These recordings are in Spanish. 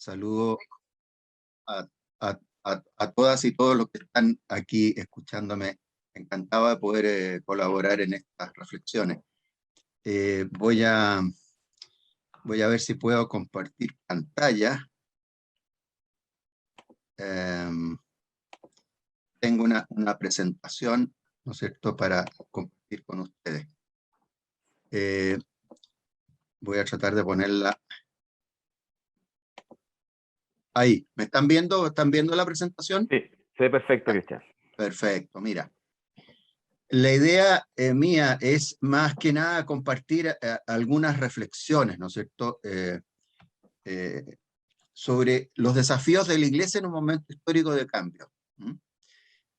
Saludo a, a todas y todos los que están aquí escuchándome. Encantado de poder colaborar en estas reflexiones. Eh, voy a, voy a ver si puedo compartir pantalla. Tengo una presentación, ¿no es cierto?, para compartir con ustedes. Voy a tratar de ponerla ahí. ¿Me están viendo? ¿Están viendo la presentación? Sí, se ve perfecto, Ah, Cristian. perfecto, mira. La idea mía es más que nada compartir algunas reflexiones, ¿no es cierto?, sobre los desafíos de la Iglesia en un momento histórico de cambio.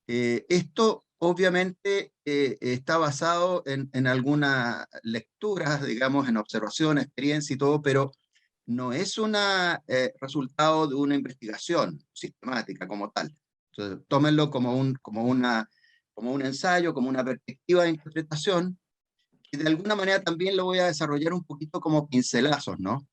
Esto obviamente está basado en algunas lecturas, digamos, en observación, experiencia y todo, pero no es un resultado de una investigación sistemática como tal. Entonces, tómenlo como un ensayo, como una perspectiva de interpretación, y de alguna manera también lo voy a desarrollar un poquito como pincelazos, ¿no?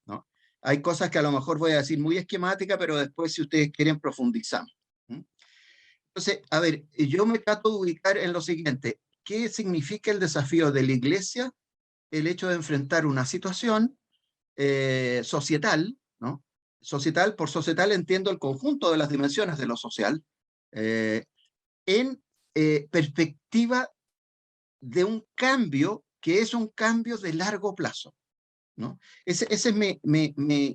Hay cosas que a lo mejor voy a decir muy esquemática, pero después si ustedes quieren profundizamos. Entonces, a ver, yo me trato de ubicar en lo siguiente: ¿qué significa el desafío de la Iglesia? El hecho de enfrentar una situación societal, ¿no? Societal, por societal entiendo el conjunto de las dimensiones de lo social, eh, en perspectiva de un cambio que es un cambio de largo plazo, ¿no? Esa es mi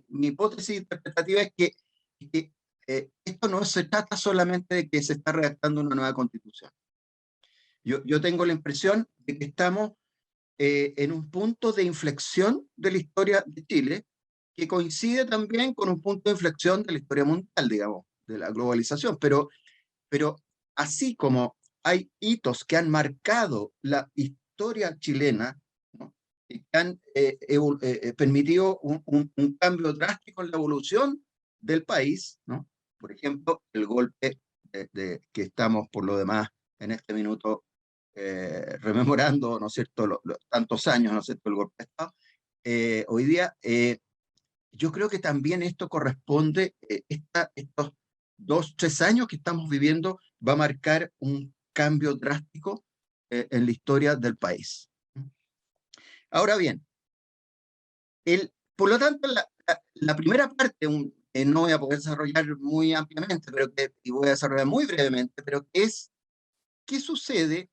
hipótesis interpretativa, es que esto no se trata solamente de que se está redactando una nueva constitución. Yo tengo la impresión de que estamos en un punto de inflexión de la historia de Chile, que coincide también con un punto de inflexión de la historia mundial, digamos, de la globalización. Pero así como hay hitos que han marcado la historia chilena, ¿no?, y que han permitido un cambio drástico en la evolución del país, ¿no? Por ejemplo, el golpe que estamos por lo demás en este minuto rememorando, ¿no es cierto?, tantos años, ¿no es cierto?, el golpe de Estado. Hoy día, yo creo que también esto corresponde, estos 2, 3 años que estamos viviendo va a marcar un cambio drástico en la historia del país. Ahora bien, por lo tanto, la primera parte, no voy a poder desarrollar muy ampliamente, y voy a desarrollar muy brevemente, pero es ¿qué sucede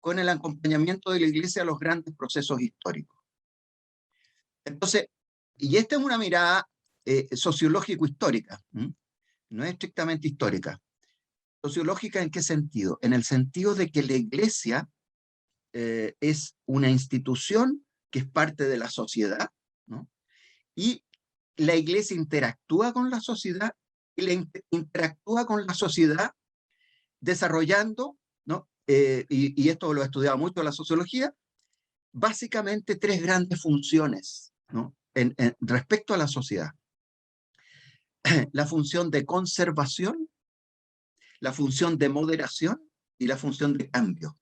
con el acompañamiento de la Iglesia a los grandes procesos históricos? Entonces, y esta es una mirada sociológico-histórica, no es estrictamente histórica. ¿Sociológica en qué sentido? En el sentido de que la Iglesia es una institución que es parte de la sociedad, ¿no? Y la Iglesia interactúa con la sociedad, y interactúa con la sociedad desarrollando, ¿no? Y esto lo ha estudiado mucho la sociología, básicamente 3 grandes funciones, ¿no?, respecto a la sociedad. La función de conservación, la función de moderación y la función de cambio.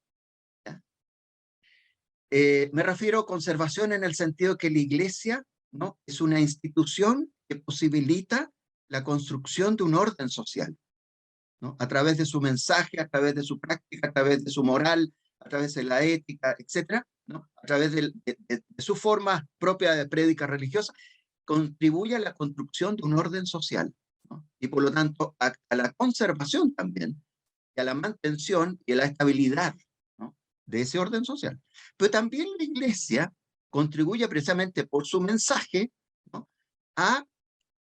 Me refiero a conservación en el sentido que la Iglesia, ¿no?, es una institución que posibilita la construcción de un orden social, ¿no?, a través de su mensaje, a través de su práctica, a través de su moral, a través de la ética, etcétera, ¿no?, a través de su forma propia de prédica religiosa, contribuye a la construcción de un orden social, ¿no?, y por lo tanto a la conservación también, y a la mantención y a la estabilidad, ¿no?, de ese orden social. Pero también la Iglesia contribuye precisamente por su mensaje, ¿no?, a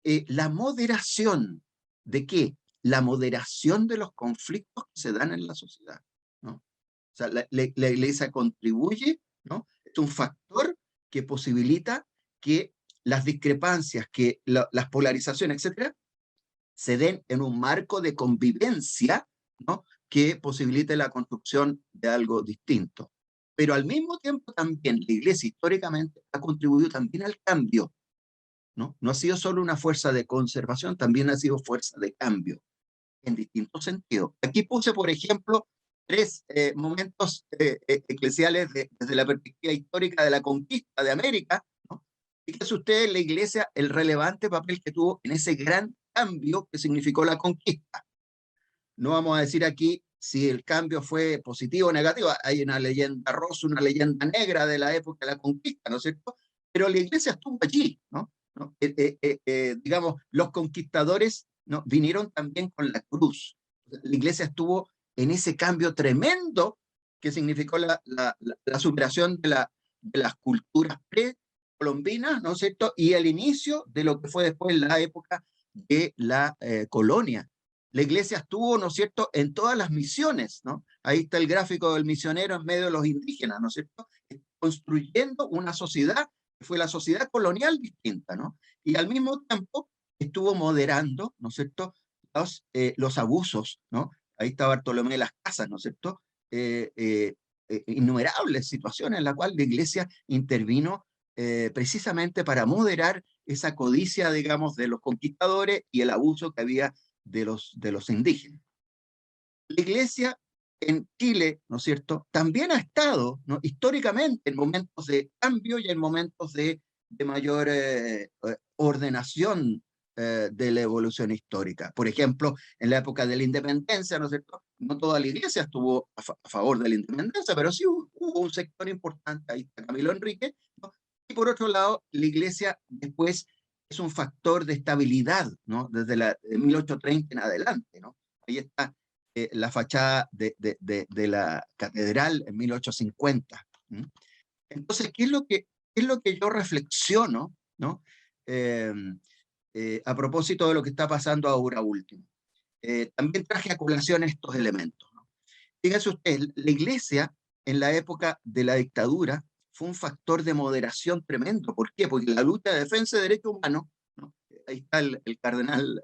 la moderación. ¿De qué? La moderación de los conflictos que se dan en la sociedad, ¿no? O sea, la Iglesia contribuye, ¿no? Es un factor que posibilita que las discrepancias, que las polarizaciones, etcétera, se den en un marco de convivencia, ¿no?, que posibilite la construcción de algo distinto. Pero al mismo tiempo también la Iglesia históricamente ha contribuido también al cambio, ¿no? No ha sido solo una fuerza de conservación, también ha sido fuerza de cambio en distintos sentidos. Aquí puse, por ejemplo, 3 momentos eclesiales desde la perspectiva histórica de la conquista de América, ¿no?, Fíjense ustedes la iglesia, el relevante papel que tuvo en ese gran cambio que significó la conquista. No vamos a decir aquí si el cambio fue positivo o negativo. Hay una leyenda rosa, una leyenda negra de la época de la conquista, ¿no es cierto? Pero la iglesia estuvo allí, ¿no? ¿No? Digamos, los conquistadores, ¿no?, vinieron también con la cruz. La iglesia estuvo en ese cambio tremendo que significó la superación de las culturas precolombinas, ¿no es cierto? Y el inicio de lo que fue después la época de la colonia. La iglesia estuvo, ¿no es cierto?, en todas las misiones, ¿no? Ahí está el gráfico del misionero en medio de los indígenas, ¿no es cierto?, construyendo una sociedad que fue la sociedad colonial distinta, ¿no? Y al mismo tiempo estuvo moderando, ¿no es cierto?, los abusos, ¿no? Ahí está Bartolomé de las Casas, ¿no es cierto?, innumerables situaciones en las cuales la iglesia intervino precisamente para moderar esa codicia, digamos, de los conquistadores y el abuso que había de los indígenas. La iglesia en Chile, ¿no es cierto?, también ha estado, ¿no?, históricamente en momentos de cambio y en momentos de mayor ordenación de la evolución histórica. Por ejemplo, en la época de la independencia, ¿no es cierto?, no toda la iglesia estuvo a favor de la independencia, pero sí hubo un sector importante, ahí está Camilo Enrique, ¿no? Y por otro lado, la iglesia después es un factor de estabilidad, ¿no?, desde de 1830 en adelante, ¿no? Ahí está la fachada de la catedral en 1850. ¿Mm? Entonces, ¿qué es lo que yo reflexiono, ¿no?, Eh, a propósito de lo que está pasando ahora último? También traje a colación estos elementos, ¿no? Fíjense usted, la iglesia en la época de la dictadura fue un factor de moderación tremendo. ¿Por qué? Porque la lucha de defensa de derechos humanos, ¿no?, ahí está el cardenal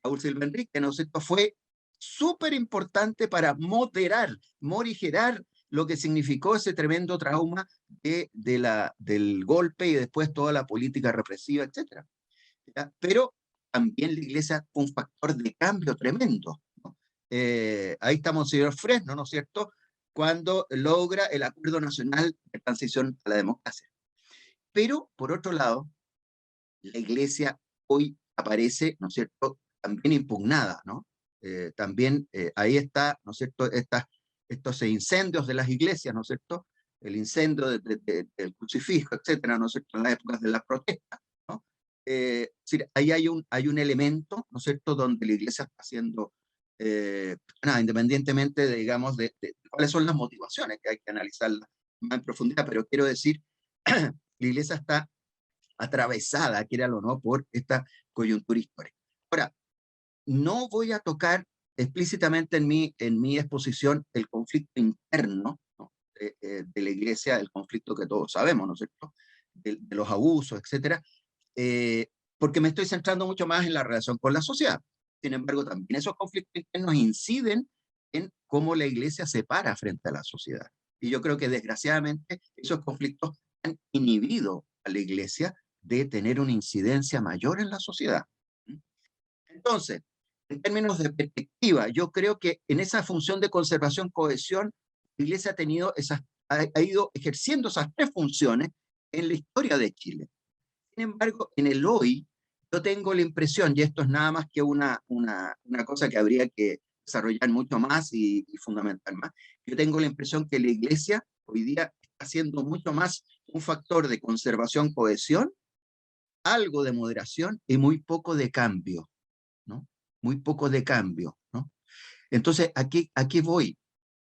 Raúl Silva Enrique, ¿no es cierto?, fue súper importante para moderar, morigerar lo que significó ese tremendo trauma del golpe y después toda la política represiva, etcétera. ¿Ya? Pero también la iglesia fue un factor de cambio tremendo, ¿no? Ahí está Monseñor Fresno, ¿no es cierto?, cuando logra el Acuerdo Nacional de Transición a la Democracia. Pero, por otro lado, la iglesia hoy aparece, ¿no es cierto?, también impugnada, ¿no? También ahí está, ¿no es cierto?, estos incendios de las iglesias, ¿no es cierto?, el incendio del crucifijo, etcétera, ¿no es cierto?, en las épocas de las protestas, ¿no? Es decir, ahí hay un elemento, ¿no es cierto?, donde la iglesia está haciendo, nada, independientemente, digamos, de cuáles son las motivaciones, que hay que analizarlas más en profundidad, pero quiero decir, la iglesia está atravesada, quiéralo o no, por esta coyuntura histórica. Ahora, no voy a tocar explícitamente en mi exposición el conflicto interno, ¿no?, de la iglesia, el conflicto que todos sabemos, ¿no es cierto?, de los abusos, etcétera, porque me estoy centrando mucho más en la relación con la sociedad. Sin embargo, también esos conflictos internos inciden en cómo la iglesia se para frente a la sociedad. Y yo creo que desgraciadamente esos conflictos han inhibido a la iglesia de tener una incidencia mayor en la sociedad. Entonces, en términos de perspectiva, yo creo que en esa función de conservación, cohesión, la iglesia ha tenido ha ido ejerciendo esas tres funciones en la historia de Chile. Sin embargo, en el hoy, yo tengo la impresión, y esto es nada más que una cosa que habría que desarrollar mucho más y fundamentar más, yo tengo la impresión que la iglesia hoy día está siendo mucho más un factor de conservación, cohesión, algo de moderación y muy poco de cambio, ¿no? Muy poco de cambio, ¿no? Entonces, aquí voy.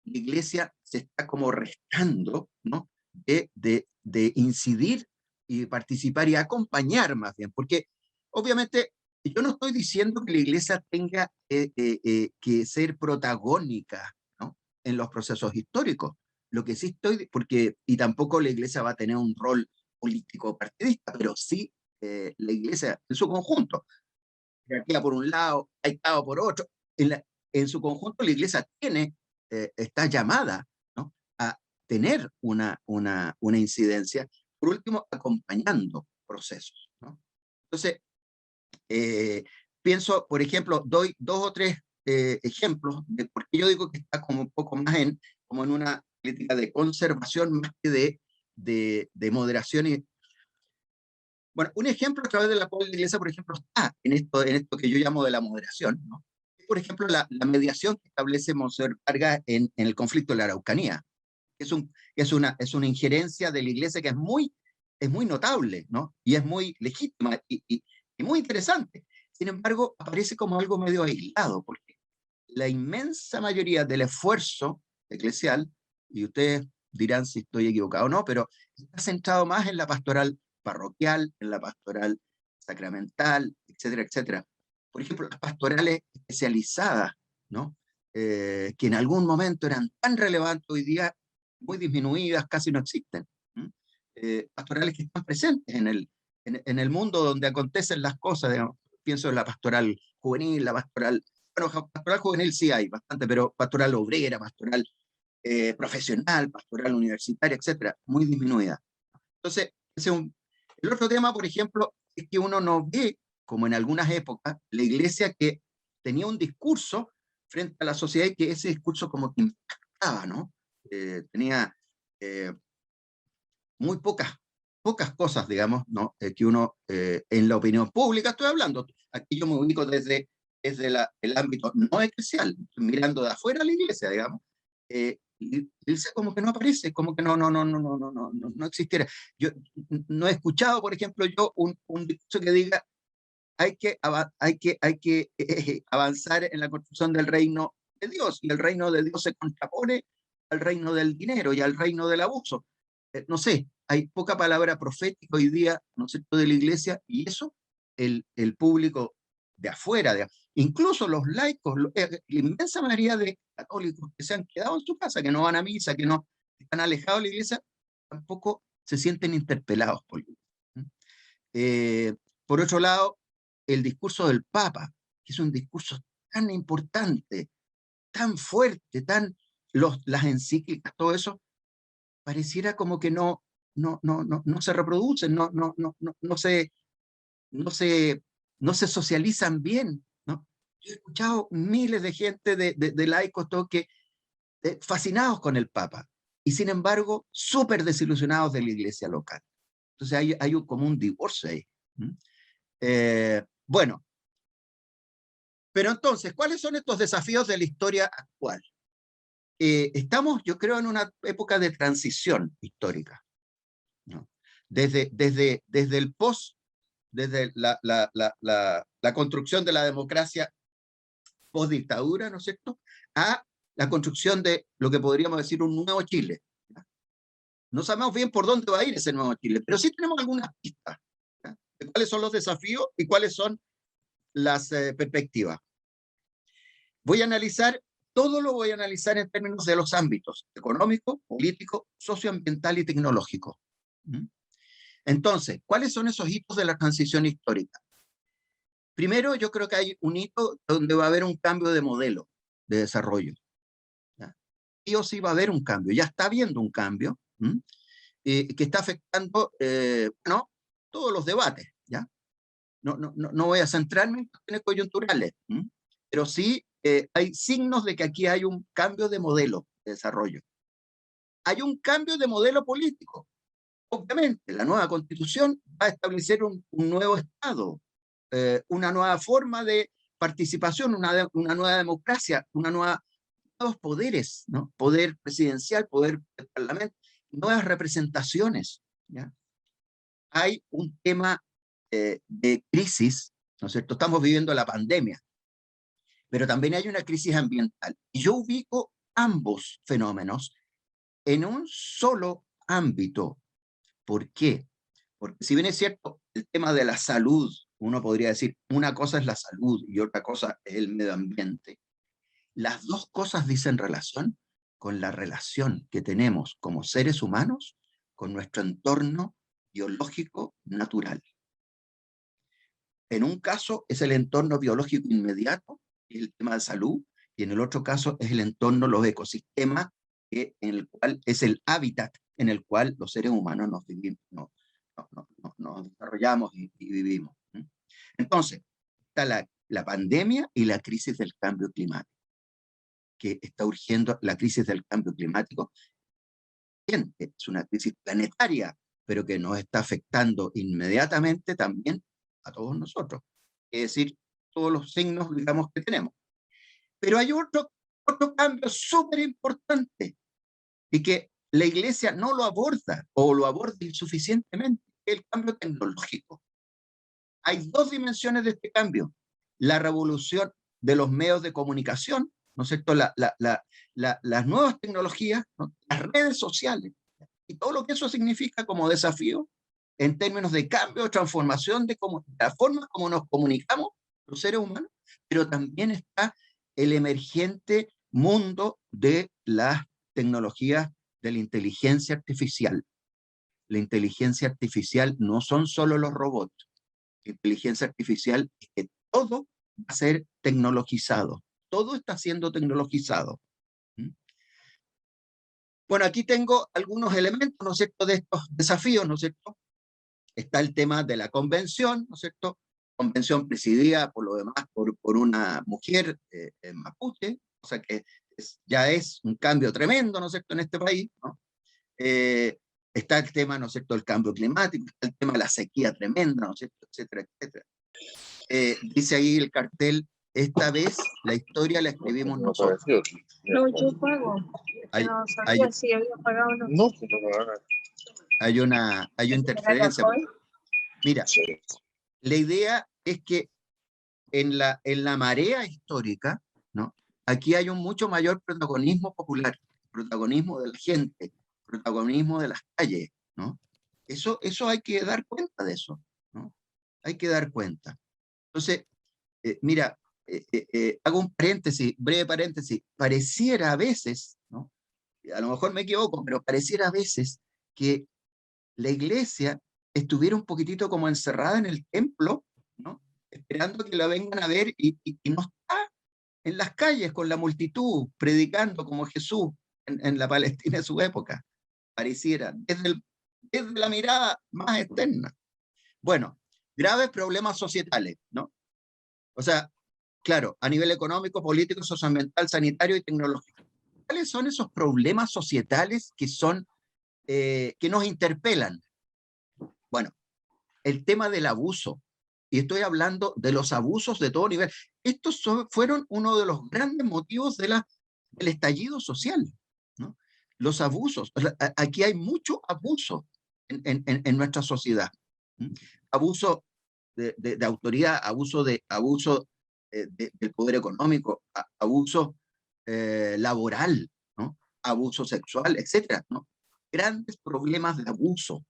La iglesia se está como restando, ¿no?, de incidir y participar y acompañar más bien, porque obviamente yo no estoy diciendo que la iglesia tenga que ser protagónica, ¿no?, en los procesos históricos. Lo que sí estoy, porque, y tampoco la iglesia va a tener un rol político partidista, pero sí la iglesia en su conjunto, jerarquía por un lado, Estado por otro, en su conjunto la iglesia está llamada, ¿no?, a tener una incidencia, por último, acompañando procesos, ¿no? Entonces, eh, pienso, por ejemplo, doy dos o tres ejemplos de por qué yo digo que está como un poco más como en una política de conservación más que de moderación Bueno, un ejemplo a través de la cual la Iglesia, por ejemplo, está en esto que yo llamo de la moderación, ¿no? Por ejemplo, la mediación que establece Monseñor Vargas en el conflicto de la Araucanía. Es una injerencia de la Iglesia que es muy notable, ¿no? Y es muy legítima y muy interesante. Sin embargo, aparece como algo medio aislado, porque la inmensa mayoría del esfuerzo eclesial, y ustedes dirán si estoy equivocado o no, pero está centrado más en la pastoral parroquial, en la pastoral sacramental, etcétera, etcétera. Por ejemplo, las pastorales especializadas, ¿no? Que en algún momento eran tan relevantes, hoy día muy disminuidas, casi no existen. Pastorales que están presentes en el mundo donde acontecen las cosas, digamos. Pienso en la pastoral juvenil, la pastoral, bueno, pastoral juvenil sí hay bastante, pero pastoral obrera, pastoral profesional, pastoral universitaria, etcétera, muy disminuida. Entonces, el otro tema, por ejemplo, es que uno no ve, como en algunas épocas, la iglesia que tenía un discurso frente a la sociedad y que ese discurso como que impactaba, ¿no? Tenía eh, muy pocas cosas, digamos, ¿no? Que uno, en la opinión pública, estoy hablando, aquí yo me ubico desde el ámbito no eclesial, mirando de afuera a la iglesia, digamos, y dice como que no aparece, como que no existiera. Yo no he escuchado, por ejemplo, yo un discurso que diga hay que avanzar en la construcción del reino de Dios, y el reino de Dios se contrapone al reino del dinero y al reino del abuso. No sé, hay poca palabra profética hoy día, ¿no es cierto?, de la iglesia, y eso el público de afuera, incluso los laicos, la inmensa mayoría de católicos que se han quedado en su casa, que no van a misa, que no están alejados de la iglesia, tampoco se sienten interpelados por la iglesia. Por otro lado, el discurso del Papa, que es un discurso tan importante, tan fuerte, las encíclicas, todo eso, pareciera como que no se reproducen, no se, no se socializan bien, ¿no? Yo he escuchado miles de gente, de laicos, todo que fascinados con el Papa, y sin embargo, súper desilusionados de la iglesia local. Entonces hay como un divorcio ahí. Bueno, pero entonces, ¿cuáles son estos desafíos de la historia actual? Estamos, yo creo, en una época de transición histórica, ¿no? Desde el post, desde la construcción de la democracia post-dictadura, ¿no es cierto?, a la construcción de lo que podríamos decir un nuevo Chile. ¿Ya? No sabemos bien por dónde va a ir ese nuevo Chile, pero sí tenemos algunas pistas, ¿ya?, de cuáles son los desafíos y cuáles son las perspectivas. Todo lo voy a analizar en términos de los ámbitos económico, político, socioambiental y tecnológico. Entonces, ¿cuáles son esos hitos de la transición histórica? Primero, yo creo que hay un hito donde va a haber un cambio de modelo de desarrollo. ¿Ya? Sí o sí va a haber un cambio, ya está habiendo un cambio, que está afectando, bueno, todos los debates. ¿Ya? No voy a centrarme en cuestiones coyunturales, pero sí hay signos de que aquí hay un cambio de modelo de desarrollo. Hay un cambio de modelo político. Obviamente, la nueva constitución va a establecer un nuevo Estado, una nueva forma de participación, una nueva democracia, nuevos poderes, ¿no? Poder presidencial, poder del parlamento, nuevas representaciones. ¿Ya? Hay un tema de crisis, ¿no es cierto? Estamos viviendo la pandemia, pero también hay una crisis ambiental. Y yo ubico ambos fenómenos en un solo ámbito. ¿Por qué? Porque si bien es cierto, el tema de la salud, uno podría decir, una cosa es la salud y otra cosa es el medio ambiente. Las dos cosas dicen relación con la relación que tenemos como seres humanos con nuestro entorno biológico natural. En un caso es el entorno biológico inmediato, es el tema de salud, y en el otro caso es el entorno, los ecosistemas, en el cual es el hábitat en el cual los seres humanos nos desarrollamos y vivimos. Entonces, está la pandemia y la crisis del cambio climático, que está urgiendo la crisis del cambio climático. Es una crisis planetaria, pero que nos está afectando inmediatamente también a todos nosotros. Es decir, todos los signos, digamos, que tenemos. Pero hay otro cambio súper importante y que la Iglesia no lo aborda o lo aborda insuficientemente, el cambio tecnológico. Hay dos dimensiones de este cambio. La revolución de los medios de comunicación, ¿no es cierto? Las nuevas tecnologías, ¿no? Las redes sociales, y todo lo que eso significa como desafío en términos de cambio, transformación de la forma como nos comunicamos los seres humanos, pero también está el emergente mundo de las tecnologías de la inteligencia artificial. La inteligencia artificial no son solo los robots. La inteligencia artificial es que todo va a ser tecnologizado. Todo está siendo tecnologizado. Bueno, aquí tengo algunos elementos, ¿no es cierto?, de estos desafíos, ¿no es cierto? Está el tema de la convención, ¿no es cierto? Convención presidida, por lo demás, por una mujer mapuche, o sea que ya es un cambio tremendo, ¿no es cierto?, en este país, ¿no? Está el tema, ¿no es cierto?, del cambio climático, está el tema de la sequía tremenda, ¿no es cierto?, etcétera, etcétera. Dice ahí el cartel, esta vez la historia la escribimos nosotros. No, yo pago. Hay, No hay, sabía si había pagado o no. No, hay una interferencia. Mira, la idea es que en la marea histórica, ¿no? Aquí hay un mucho mayor protagonismo popular, protagonismo de la gente, protagonismo de las calles, ¿no? Eso hay que dar cuenta de eso, ¿no? Hay que dar cuenta. Entonces, mira, hago un paréntesis, breve paréntesis, pareciera a veces, ¿no? A lo mejor me equivoco, pero pareciera a veces que la iglesia estuviera un poquitito como encerrada en el templo, ¿no? Esperando que la vengan a ver y no está en las calles con la multitud, predicando como Jesús en la Palestina de su época. Pareciera, desde la mirada más externa. Bueno, graves problemas societales, ¿no? O sea, claro, a nivel económico, político, socioambiental, sanitario y tecnológico. ¿Cuáles son esos problemas societales que nos interpelan? Bueno, el tema del abuso, y estoy hablando de los abusos de todo nivel. Estos fueron uno de los grandes motivos del estallido social, ¿no? Los abusos. Aquí hay mucho abuso en nuestra sociedad. Abuso de autoridad, abuso del poder económico, abuso laboral, ¿no? Abuso sexual, etcétera, ¿no? Grandes problemas de abuso,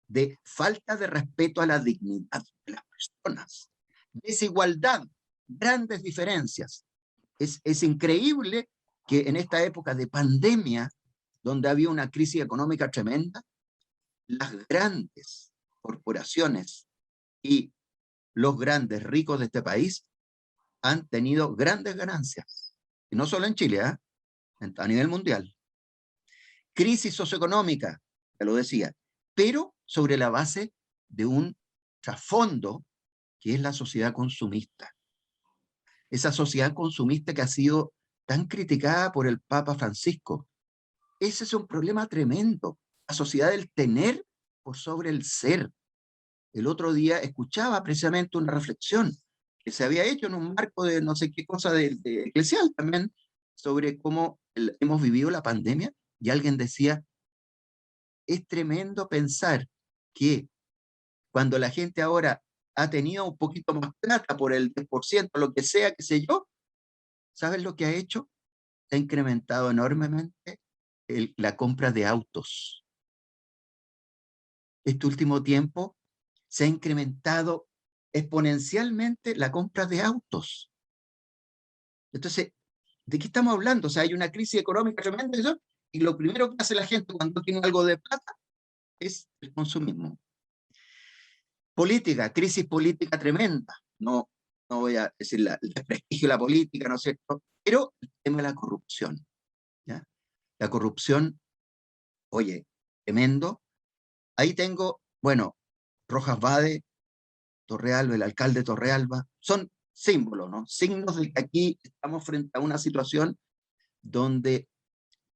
de falta de respeto a la dignidad de las personas, desigualdad, grandes diferencias. Es increíble que en esta época de pandemia, donde había una crisis económica tremenda, las grandes corporaciones y los grandes ricos de este país han tenido grandes ganancias. Y no solo en Chile, a nivel mundial. Crisis socioeconómica, ya lo decía, pero sobre la base de un trasfondo que es la sociedad consumista. Esa sociedad consumista que ha sido tan criticada por el Papa Francisco. Ese es un problema tremendo. La sociedad del tener por sobre el ser. El otro día escuchaba precisamente una reflexión que se había hecho en un marco de no sé qué cosa de eclesial también, sobre cómo hemos vivido la pandemia, y alguien decía, es tremendo pensar que cuando la gente ahora ha tenido un poquito más plata por el 10%, lo que sea, qué sé yo, ¿sabes lo que ha hecho? Se ha incrementado enormemente la compra de autos. Este último tiempo se ha incrementado exponencialmente la compra de autos. Entonces, ¿de qué estamos hablando? O sea, hay una crisis económica tremenda y lo primero que hace la gente cuando tiene algo de plata es el consumismo. Política, crisis política tremenda. No voy a decir el desprestigio de la política, ¿no es cierto? Pero el tema de la corrupción. ¿Ya? La corrupción, oye, tremendo. Ahí tengo, bueno, Rojas Vade, Torrealba, el alcalde de Torrealba, son símbolos, ¿no? Signos de que aquí estamos frente a una situación donde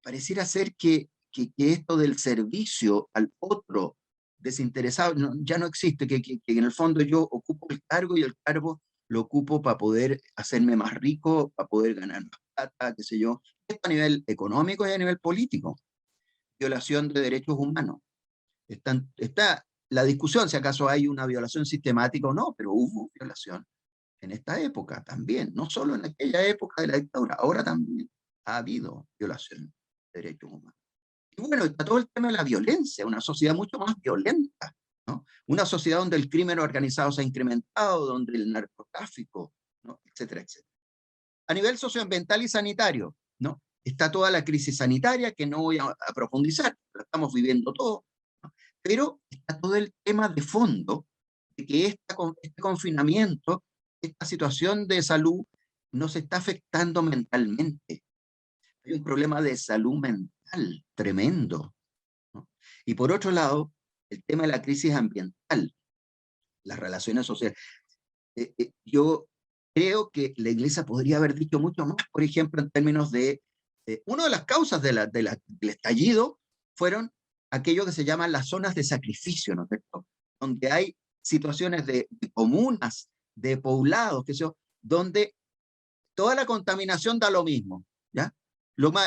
pareciera ser que esto del servicio al otro desinteresado, ya no existe, que en el fondo yo ocupo el cargo y el cargo lo ocupo para poder hacerme más rico, para poder ganar más plata, qué sé yo. Esto a nivel económico y a nivel político. Violación de derechos humanos. Está la discusión si acaso hay una violación sistemática o no, pero hubo violación en esta época también, no solo en aquella época de la dictadura, ahora también ha habido violación de derechos humanos. Y bueno, está todo el tema de la violencia, una sociedad mucho más violenta, ¿no? Una sociedad donde el crimen organizado se ha incrementado, donde el narcotráfico, ¿no? Etcétera, etcétera. A nivel socioambiental y sanitario, ¿no? Está toda la crisis sanitaria que no voy a profundizar, la estamos viviendo todos, ¿no? Pero está todo el tema de fondo de que este confinamiento, esta situación de salud nos está afectando mentalmente. Hay un problema de salud mental tremendo, ¿no? Y por otro lado, el tema de la crisis ambiental, las relaciones sociales. Yo creo que la Iglesia podría haber dicho mucho más, por ejemplo, en términos de, una de las causas del estallido fueron aquello que se llaman las zonas de sacrificio, ¿no es cierto? Donde hay situaciones de comunas, de poblados, que sé yo, donde toda la contaminación da lo mismo, ¿ya?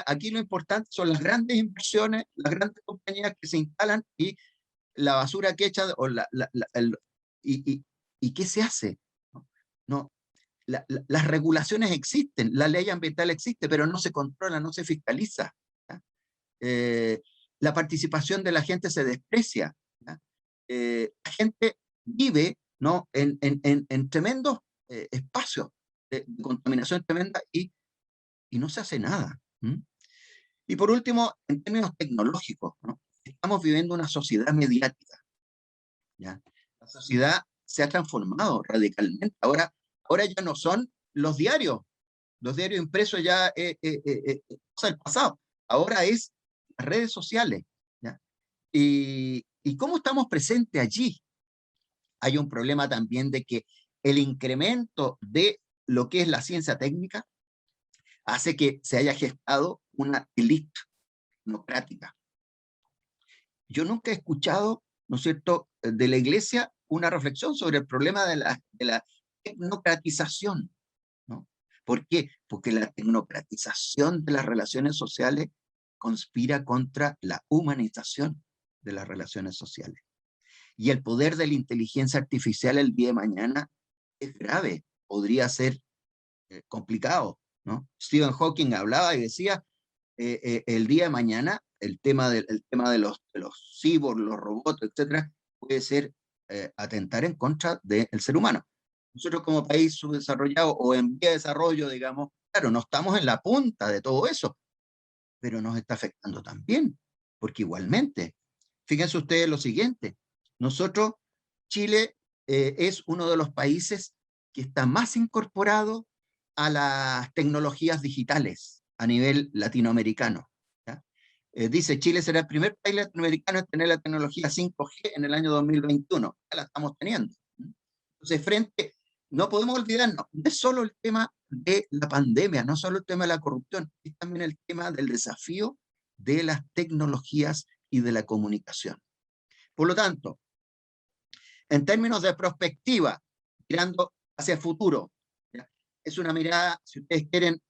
Aquí lo importante son las grandes inversiones, las grandes compañías que se instalan y la basura que echa, o y ¿qué se hace? No, no, las regulaciones existen, la ley ambiental existe, pero no se controla, no se fiscaliza, ¿ya? La participación de la gente se desprecia, ¿ya? La gente vive, ¿no? en tremendos espacios de contaminación tremenda y no se hace nada. ¿M? Y por último, en términos tecnológicos, ¿no? Estamos viviendo una sociedad mediática, ¿ya? La sociedad se ha transformado radicalmente. Ahora ya no son los diarios impresos ya cosa del pasado. Ahora es las redes sociales, ¿ya? ¿Y cómo estamos presentes allí? Hay un problema también de que el incremento de lo que es la ciencia técnica hace que se haya gestado una élite democrática. Yo nunca he escuchado, ¿no es cierto?, de la Iglesia una reflexión sobre el problema de la tecnocratización, ¿no? ¿Por qué? Porque la tecnocratización de las relaciones sociales conspira contra la humanización de las relaciones sociales. Y el poder de la inteligencia artificial el día de mañana es grave, podría ser complicado, ¿no? Stephen Hawking hablaba y decía, el día de mañana, el tema de los cyborgs, los robots, etcétera, puede ser atentar en contra del ser humano. Nosotros como país subdesarrollado o en vía de desarrollo, digamos, claro, no estamos en la punta de todo eso, pero nos está afectando también, porque igualmente, fíjense ustedes lo siguiente, nosotros, Chile, es uno de los países que está más incorporado a las tecnologías digitales a nivel latinoamericano, ¿ya? Dice, Chile será el primer país latinoamericano en tener la tecnología 5G en el año 2021. Ya la estamos teniendo. Entonces, no podemos olvidarnos, no es solo el tema de la pandemia, no solo el tema de la corrupción, es también el tema del desafío de las tecnologías y de la comunicación. Por lo tanto, en términos de perspectiva, mirando hacia el futuro, ¿ya? Es una mirada, si ustedes quieren,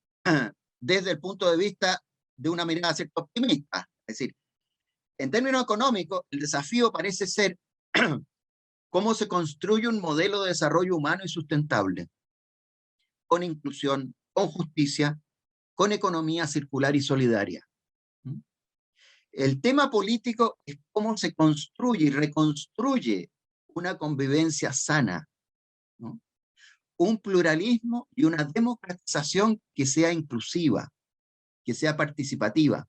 desde el punto de vista de una mirada cierto optimista. Es decir, en términos económicos, el desafío parece ser cómo se construye un modelo de desarrollo humano y sustentable, con inclusión, con justicia, con economía circular y solidaria. El tema político es cómo se construye y reconstruye una convivencia sana, ¿no? Un pluralismo y una democratización que sea inclusiva, que sea participativa,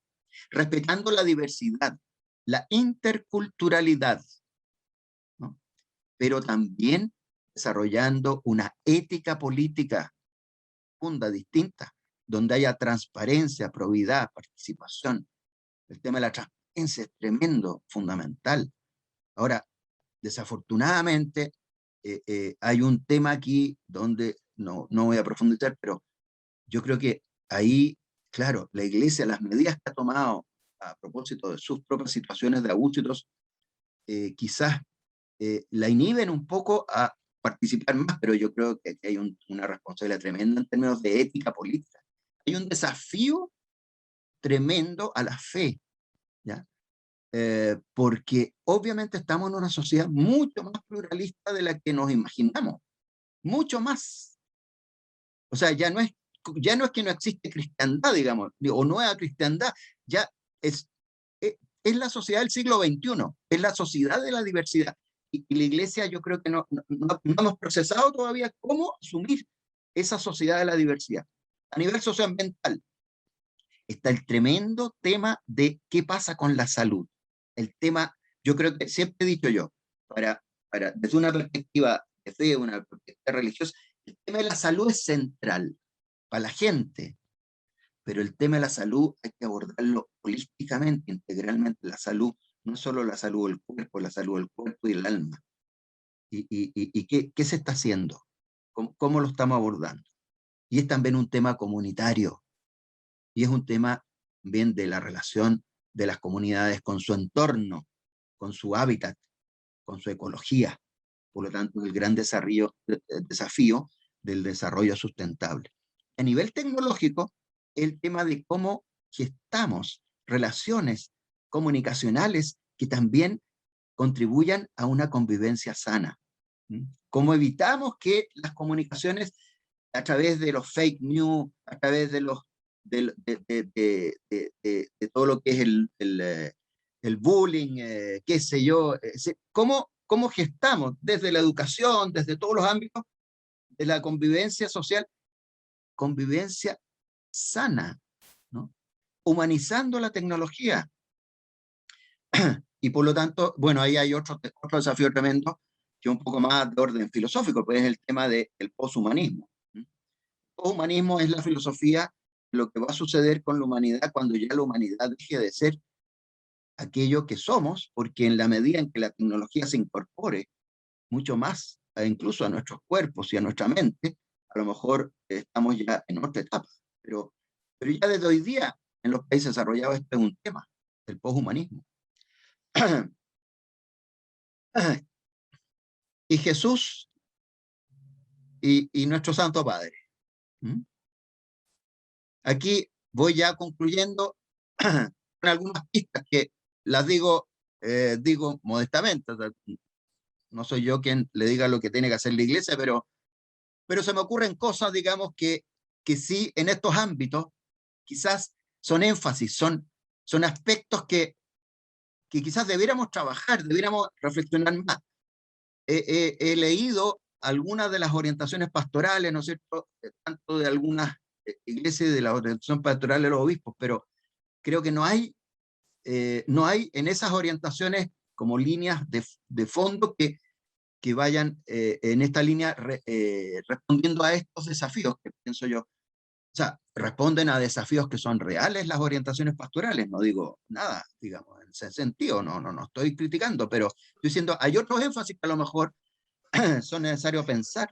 respetando la diversidad, la interculturalidad, ¿no? Pero también desarrollando una ética política profunda, distinta, donde haya transparencia, probidad, participación. El tema de la transparencia es tremendo, fundamental. Ahora, desafortunadamente, hay un tema aquí donde no voy a profundizar, pero yo creo que ahí, claro, la Iglesia, las medidas que ha tomado a propósito de sus propias situaciones de abuso y todo, quizás la inhiben un poco a participar más, pero yo creo que aquí hay una responsabilidad tremenda en términos de ética política. Hay un desafío tremendo a la fe, ¿ya? Porque obviamente estamos en una sociedad mucho más pluralista de la que nos imaginamos, mucho más. O sea, ya no es que no existe cristiandad, digamos, o nueva cristiandad, ya es, es la sociedad del siglo XXI, es la sociedad de la diversidad. Y la iglesia yo creo que no hemos procesado todavía cómo asumir esa sociedad de la diversidad. A nivel socioambiental, está el tremendo tema de qué pasa con la salud. El tema, yo creo que siempre he dicho yo, desde una perspectiva de fe, una perspectiva religiosa, el tema de la salud es central para la gente, pero el tema de la salud hay que abordarlo holísticamente, integralmente. La salud no es solo la salud del cuerpo, la salud del cuerpo y el alma. ¿Y qué se está haciendo? ¿Cómo lo estamos abordando? Y es también un tema comunitario, y es un tema también de la relación de las comunidades con su entorno, con su hábitat, con su ecología. Por lo tanto, el gran desafío del desarrollo sustentable. A nivel tecnológico, el tema de cómo gestamos relaciones comunicacionales que también contribuyan a una convivencia sana. ¿Cómo evitamos que las comunicaciones a través de los fake news, a través de los de todo lo que es el bullying, qué sé yo, cómo gestamos desde la educación, desde todos los ámbitos de la convivencia social, convivencia sana, ¿no? Humanizando la tecnología. Y por lo tanto, bueno, ahí hay otro desafío tremendo, que es un poco más de orden filosófico, pues es el tema del poshumanismo. El poshumanismo es la filosofía de lo que va a suceder con la humanidad cuando ya la humanidad deje de ser aquello que somos, porque en la medida en que la tecnología se incorpore mucho más, incluso a nuestros cuerpos y a nuestra mente, a lo mejor estamos ya en otra etapa. Pero ya desde hoy día, en los países desarrollados, este es un tema, el poshumanismo. Y Jesús y nuestro Santo Padre. Aquí voy ya concluyendo con algunas pistas que las digo modestamente. O sea, no soy yo quien le diga lo que tiene que hacer la iglesia, pero se me ocurren cosas, digamos, que sí, en estos ámbitos, quizás son énfasis, son aspectos que quizás debiéramos trabajar, debiéramos reflexionar más. He leído algunas de las orientaciones pastorales, ¿no es cierto?, tanto de algunas iglesias y de la orientación pastoral de los obispos, pero creo que no hay en esas orientaciones como líneas de fondo que vayan en esta línea respondiendo a estos desafíos que pienso yo. O sea, responden a desafíos que son reales las orientaciones pastorales, no digo nada, digamos, en ese sentido, no estoy criticando, pero estoy diciendo, hay otros énfasis que a lo mejor son necesarios pensar.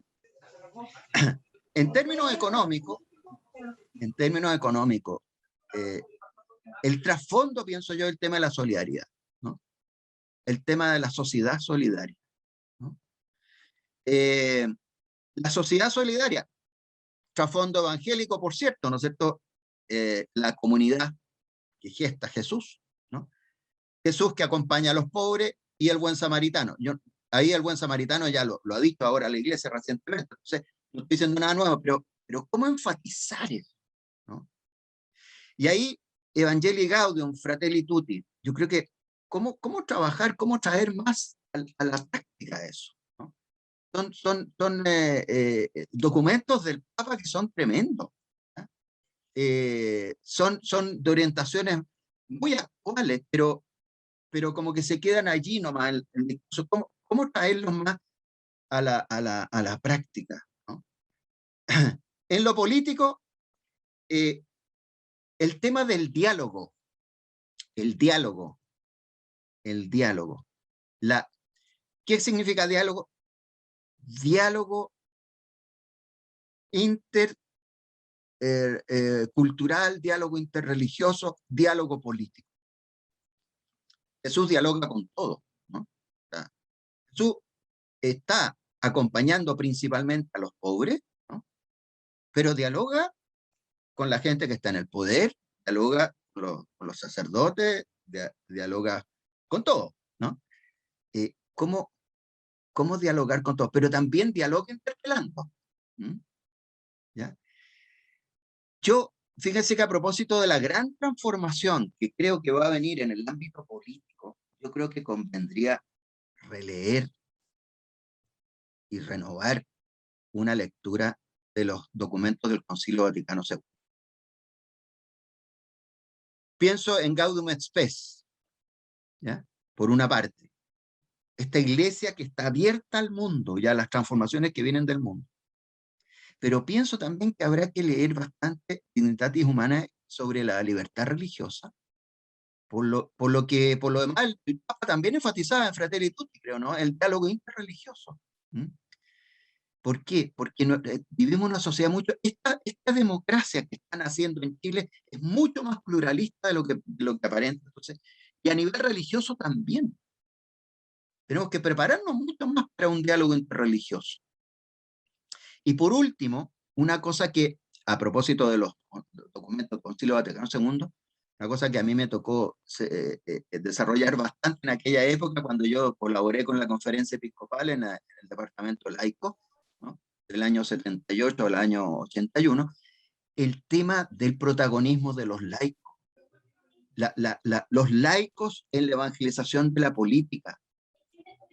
En términos económicos, el trasfondo, pienso yo, el tema de la solidaridad, ¿no? El tema de la sociedad solidaria, ¿no? La sociedad solidaria, trasfondo evangélico, por cierto, ¿no es cierto? La comunidad que gesta Jesús, ¿no? Jesús que acompaña a los pobres y el buen samaritano. Ahí el buen samaritano ya lo ha dicho ahora la iglesia recientemente, entonces no estoy diciendo nada nuevo, pero ¿cómo enfatizar eso? ¿No? Y ahí, Evangelii Gaudium, Fratelli Tutti, yo creo que cómo trabajar, cómo traer más a la práctica eso, ¿no? Son documentos del Papa que son tremendos, ¿no? Son de orientaciones muy actuales, pero como que se quedan allí nomás. ¿Cómo traerlos más a la práctica, ¿no? En lo político, el tema del diálogo, el diálogo. ¿Qué significa diálogo? Diálogo intercultural, diálogo interreligioso, diálogo político. Jesús dialoga con todo, ¿no? Jesús está acompañando principalmente a los pobres, ¿no? Pero dialoga con la gente que está en el poder, dialoga con los sacerdotes, dialoga con todo, ¿no? ¿Cómo dialogar con todos? Pero también dialoga interpelando. ¿Ya? Fíjense que a propósito de la gran transformación que creo que va a venir en el ámbito político, yo creo que convendría releer y renovar una lectura de los documentos del Concilio Vaticano II. Pienso en Gaudium et Spes, ¿ya? Por una parte, esta iglesia que está abierta al mundo y a las transformaciones que vienen del mundo. Pero pienso también que habrá que leer bastante Dignitatis Humanae sobre la libertad religiosa, por lo demás, el Papa también enfatizaba en Fratelli Tutti, creo, ¿no? El diálogo interreligioso. ¿Por qué? Porque vivimos en una sociedad mucho... Esta democracia que están haciendo en Chile es mucho más pluralista de lo que aparenta. Entonces, y a nivel religioso también. Tenemos que prepararnos mucho más para un diálogo interreligioso. Y por último, una cosa que, a propósito de los documentos del Concilio Vaticano II, una cosa que a mí me tocó desarrollar bastante en aquella época cuando yo colaboré con la conferencia episcopal en el departamento laico, ¿no? Del año 78 al año 81, el tema del protagonismo de los laicos. Los laicos en la evangelización de la política.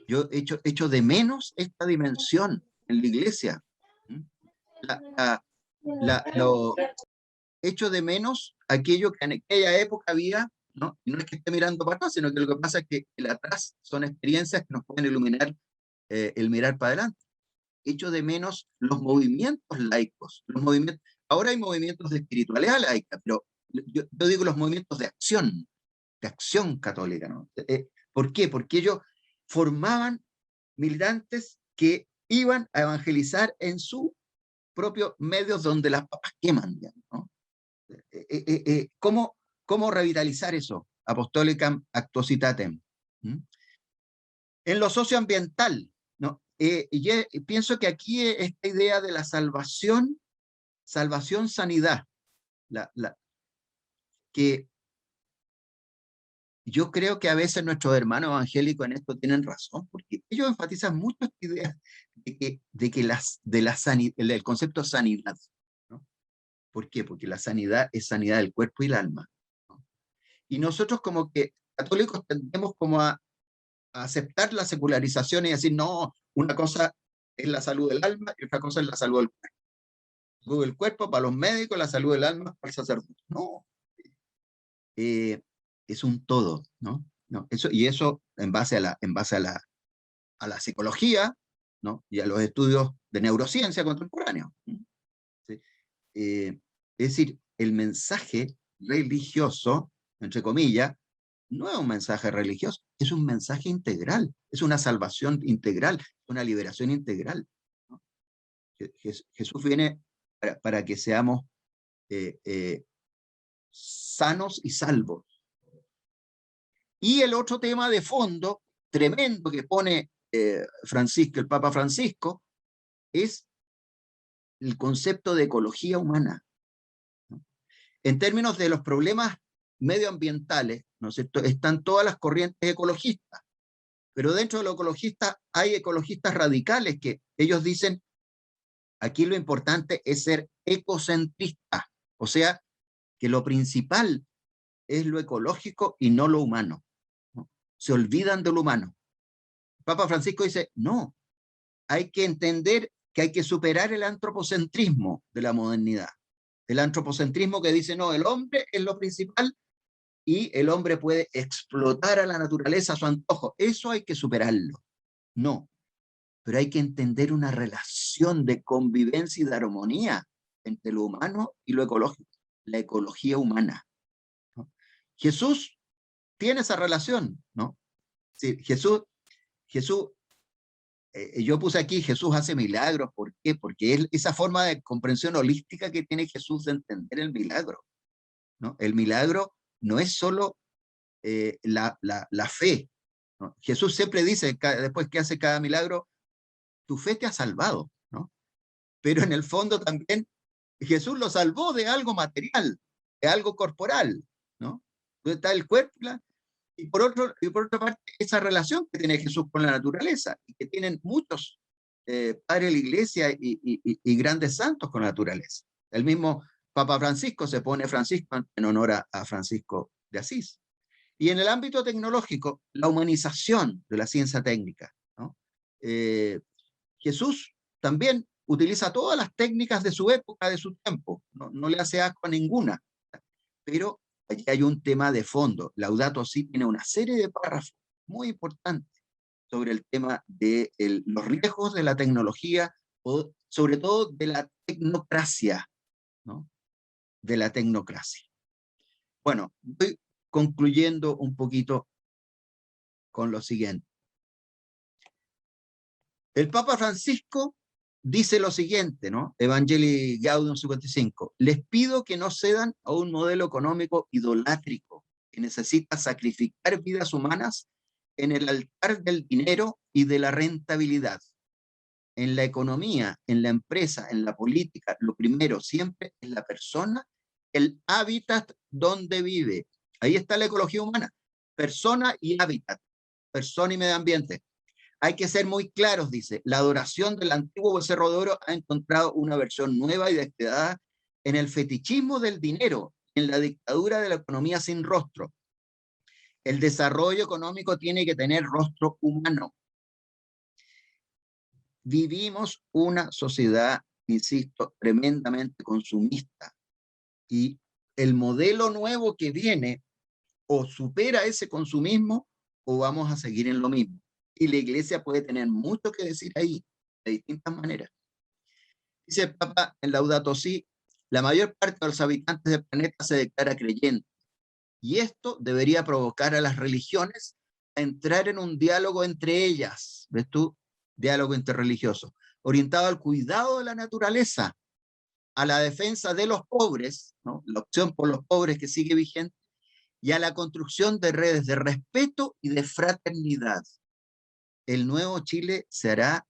Yo echo de menos esta dimensión en la iglesia. Lo echo de menos aquello que en aquella época había, ¿no? Y no es que esté mirando para atrás, sino que lo que pasa es que el atrás son experiencias que nos pueden iluminar el mirar para adelante. Echo de menos los movimientos laicos. Ahora hay movimientos de espiritualidad laica, pero yo digo los movimientos de acción católica, ¿no? ¿Por qué? Porque ellos formaban militantes que iban a evangelizar en sus propios medios donde las papas queman, ¿no? ¿Cómo revitalizar eso? Apostolicam actuositatem. En lo socioambiental, ¿no? Y pienso que aquí esta idea de la salvación, sanidad, que yo creo que a veces nuestros hermanos evangélicos en esto tienen razón, porque ellos enfatizan mucho esta idea de que el concepto de sanidad, ¿no? ¿Por qué? Porque la sanidad es sanidad del cuerpo y el alma, ¿no? Y nosotros como que católicos tendemos como a aceptar la secularización y decir, no, una cosa es la salud del alma y otra cosa es la salud del cuerpo. La salud del cuerpo para los médicos, la salud del alma para el sacerdote. No. Es un todo, ¿no? Eso en base a la psicología, ¿no? Y a los estudios de neurociencia contemporánea. ¿Sí? Es decir, el mensaje religioso, entre comillas, no es un mensaje religioso, es un mensaje integral, es una salvación integral, una liberación integral, ¿no? Jesús viene para que seamos sanos y salvos. Y el otro tema de fondo, tremendo, que pone el Papa Francisco, es el concepto de ecología humana, ¿no? En términos de los problemas medioambientales, ¿no es cierto?, están todas las corrientes ecologistas, pero dentro de los ecologistas hay ecologistas radicales que ellos dicen, aquí lo importante es ser ecocentrista, o sea, que lo principal es lo ecológico y no lo humano, ¿no? Se olvidan de lo humano. Papa Francisco dice, no, hay que entender que hay que superar el antropocentrismo de la modernidad. El antropocentrismo que dice, no, el hombre es lo principal y el hombre puede explotar a la naturaleza a su antojo. Eso hay que superarlo. No, pero hay que entender una relación de convivencia y de armonía entre lo humano y lo ecológico, la ecología humana, ¿no? Jesús tiene esa relación, ¿no? Sí, Jesús, yo puse aquí, Jesús hace milagros. ¿Por qué? Porque es esa forma de comprensión holística que tiene Jesús de entender el milagro, ¿no? El milagro no es solo la fe, ¿no? Jesús siempre dice, después que hace cada milagro, tu fe te ha salvado, ¿no? Pero en el fondo también Jesús lo salvó de algo material, de algo corporal, ¿no? Entonces está el cuerpo, y por otra parte, esa relación que tiene Jesús con la naturaleza, y que tienen muchos padres de la iglesia y grandes santos con la naturaleza. El mismo Papa Francisco se pone Francisco en honor a Francisco de Asís. Y en el ámbito tecnológico, la humanización de la ciencia técnica, ¿no? Jesús también utiliza todas las técnicas de su época, de su tiempo, no le hace asco a ninguna, pero aquí hay un tema de fondo. Laudato Si tiene una serie de párrafos muy importantes sobre el tema de los riesgos de la tecnología, o sobre todo de la tecnocracia, ¿no? De la tecnocracia. Bueno, voy concluyendo un poquito con lo siguiente. El Papa Francisco dice lo siguiente, ¿no? Evangelii Gaudium 55. Les pido que no cedan a un modelo económico idolátrico que necesita sacrificar vidas humanas en el altar del dinero y de la rentabilidad. En la economía, en la empresa, en la política, lo primero siempre es la persona, el hábitat donde vive. Ahí está la ecología humana. Persona y hábitat. Persona y medio ambiente. Hay que ser muy claros, dice. La adoración del antiguo becerro de oro ha encontrado una versión nueva y despiadada en el fetichismo del dinero, en la dictadura de la economía sin rostro. El desarrollo económico tiene que tener rostro humano. Vivimos una sociedad, insisto, tremendamente consumista. Y el modelo nuevo que viene o supera ese consumismo o vamos a seguir en lo mismo. Y la iglesia puede tener mucho que decir ahí, de distintas maneras. Dice el Papa en Laudato Si, la mayor parte de los habitantes del planeta se declara creyente. Y esto debería provocar a las religiones a entrar en un diálogo entre ellas, ¿ves tú? Diálogo interreligioso, orientado al cuidado de la naturaleza, a la defensa de los pobres, ¿no? La opción por los pobres que sigue vigente, y a la construcción de redes de respeto y de fraternidad. El nuevo Chile se hará,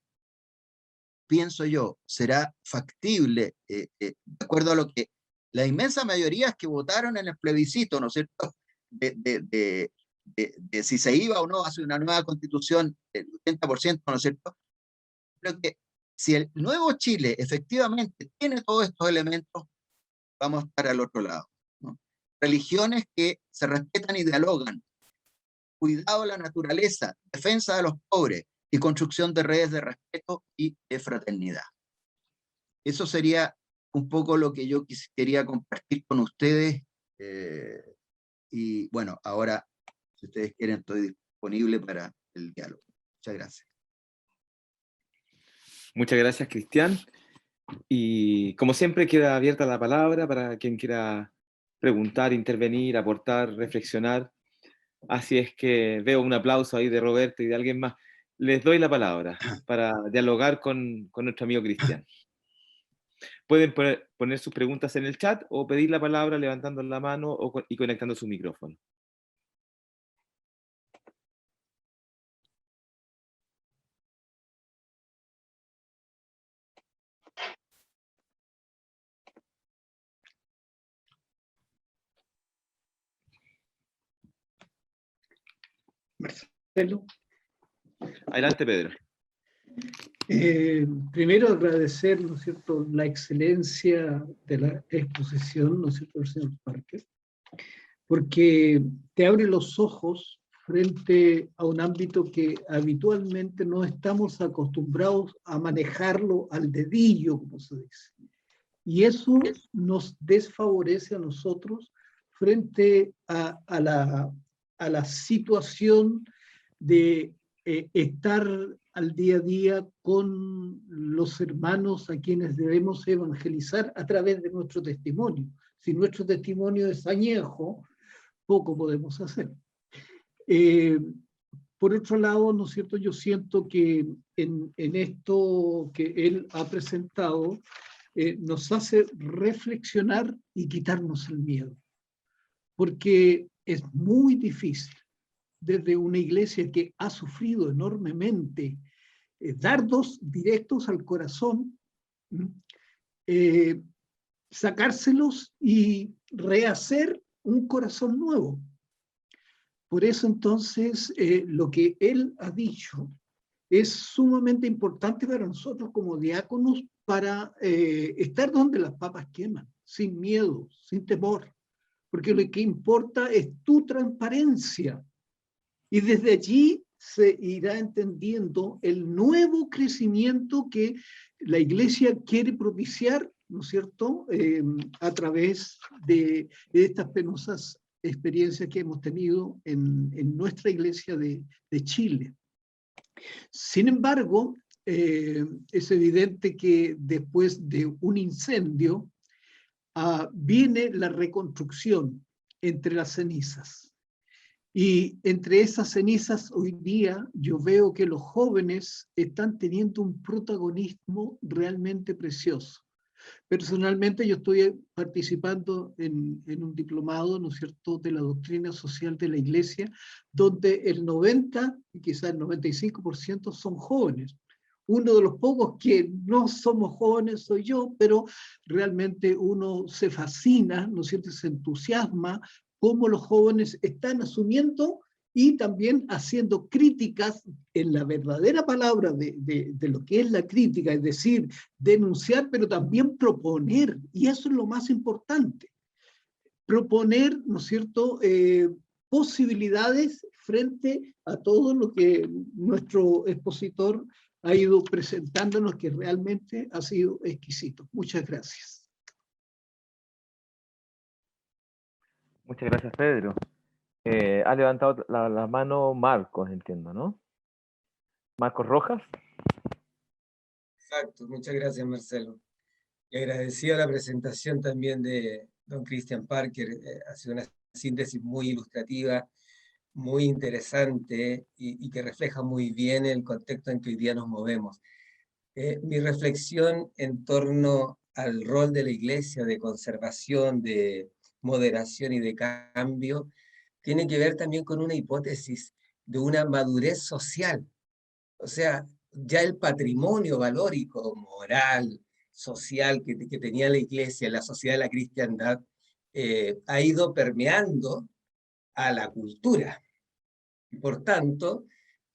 pienso yo, será factible, de acuerdo a lo que la inmensa mayoría que votaron en el plebiscito, ¿no es cierto?, de si se iba o no hacia una nueva constitución, el 80%, ¿no es cierto? Creo que si el nuevo Chile efectivamente tiene todos estos elementos, vamos a estar al otro lado, ¿no? Religiones que se respetan y dialogan, cuidado de la naturaleza, defensa de los pobres y construcción de redes de respeto y de fraternidad. Eso sería un poco lo que yo quería compartir con ustedes. Y bueno, ahora, si ustedes quieren, estoy disponible para el diálogo. Muchas gracias. Muchas gracias, Cristian. Y como siempre, queda abierta la palabra para quien quiera preguntar, intervenir, aportar, reflexionar. Así es que veo un aplauso ahí de Roberto y de alguien más. Les doy la palabra para dialogar con nuestro amigo Cristian. Pueden poner sus preguntas en el chat o pedir la palabra levantando la mano y conectando su micrófono. Marcelo. Adelante, Pedro. Primero agradecer, ¿no es cierto?, la excelencia de la exposición, ¿no es cierto?, del señor Parker, porque te abre los ojos frente a un ámbito que habitualmente no estamos acostumbrados a manejarlo al dedillo, como se dice. Y eso nos desfavorece a nosotros frente a la situación de estar al día a día con los hermanos a quienes debemos evangelizar a través de nuestro testimonio. Si nuestro testimonio es añejo, poco podemos hacer. Por otro lado, ¿no es cierto?, yo siento que en esto que él ha presentado, nos hace reflexionar y quitarnos el miedo, porque es muy difícil desde una iglesia que ha sufrido enormemente dardos directos al corazón, sacárselos y rehacer un corazón nuevo. Por eso entonces lo que él ha dicho es sumamente importante para nosotros como diáconos para estar donde las papas queman, sin miedo, sin temor, porque lo que importa es tu transparencia. Y desde allí se irá entendiendo el nuevo crecimiento que la Iglesia quiere propiciar, ¿no es cierto?, a través de estas penosas experiencias que hemos tenido en nuestra Iglesia de Chile. Sin embargo, es evidente que después de un incendio viene la reconstrucción entre las cenizas. Y entre esas cenizas hoy día yo veo que los jóvenes están teniendo un protagonismo realmente precioso. Personalmente yo estoy participando en un diplomado, ¿no es cierto?, de la doctrina social de la Iglesia, donde el 90 y quizás el 95% son jóvenes. Uno de los pocos que no somos jóvenes soy yo, pero realmente uno se fascina, ¿no es cierto?, se entusiasma cómo los jóvenes están asumiendo y también haciendo críticas en la verdadera palabra de lo que es la crítica, es decir, denunciar, pero también proponer, y eso es lo más importante. Proponer, ¿no es cierto?, posibilidades frente a todo lo que nuestro expositor ha ido presentándonos, que realmente ha sido exquisito. Muchas gracias. Muchas gracias, Pedro. Ha levantado la mano Marcos, entiendo, ¿no? Marcos Rojas. Exacto, muchas gracias, Marcelo. Y agradecida la presentación también de don Christian Parker. Ha sido una síntesis muy ilustrativa, muy interesante y que refleja muy bien el contexto en que hoy día nos movemos. Mi reflexión en torno al rol de la Iglesia de conservación, de moderación y de cambio, tiene que ver también con una hipótesis de una madurez social. O sea, ya el patrimonio valórico, moral, social que tenía la Iglesia, la sociedad de la cristiandad, ha ido permeando a la cultura. Y por tanto,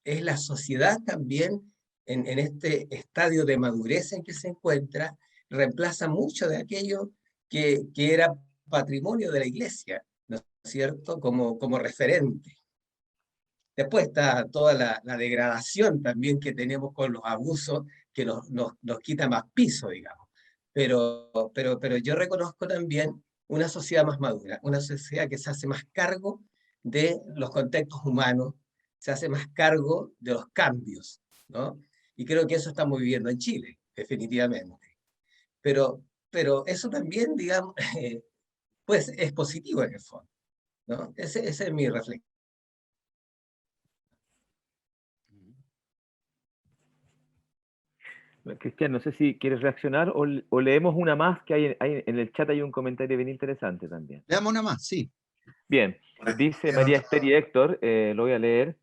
es la sociedad también, en este estadio de madurez en que se encuentra, reemplaza mucho de aquello que era patrimonio de la Iglesia, ¿no es cierto?, como referente. Después está toda la degradación también que tenemos con los abusos, que nos quita más piso, digamos. Pero yo reconozco también una sociedad más madura, una sociedad que se hace más cargo de los contextos humanos, se hace más cargo de los cambios, ¿no? Y creo que eso estamos viviendo en Chile, definitivamente. Pero eso también, digamos, pues es positivo en el fondo, ¿no? Ese es mi reflexión. Cristian, no sé si quieres reaccionar o leemos una más, que hay en el chat, hay un comentario bien interesante también. Leamos una más, sí. Bien, dice María Esther y Héctor, lo voy a leer.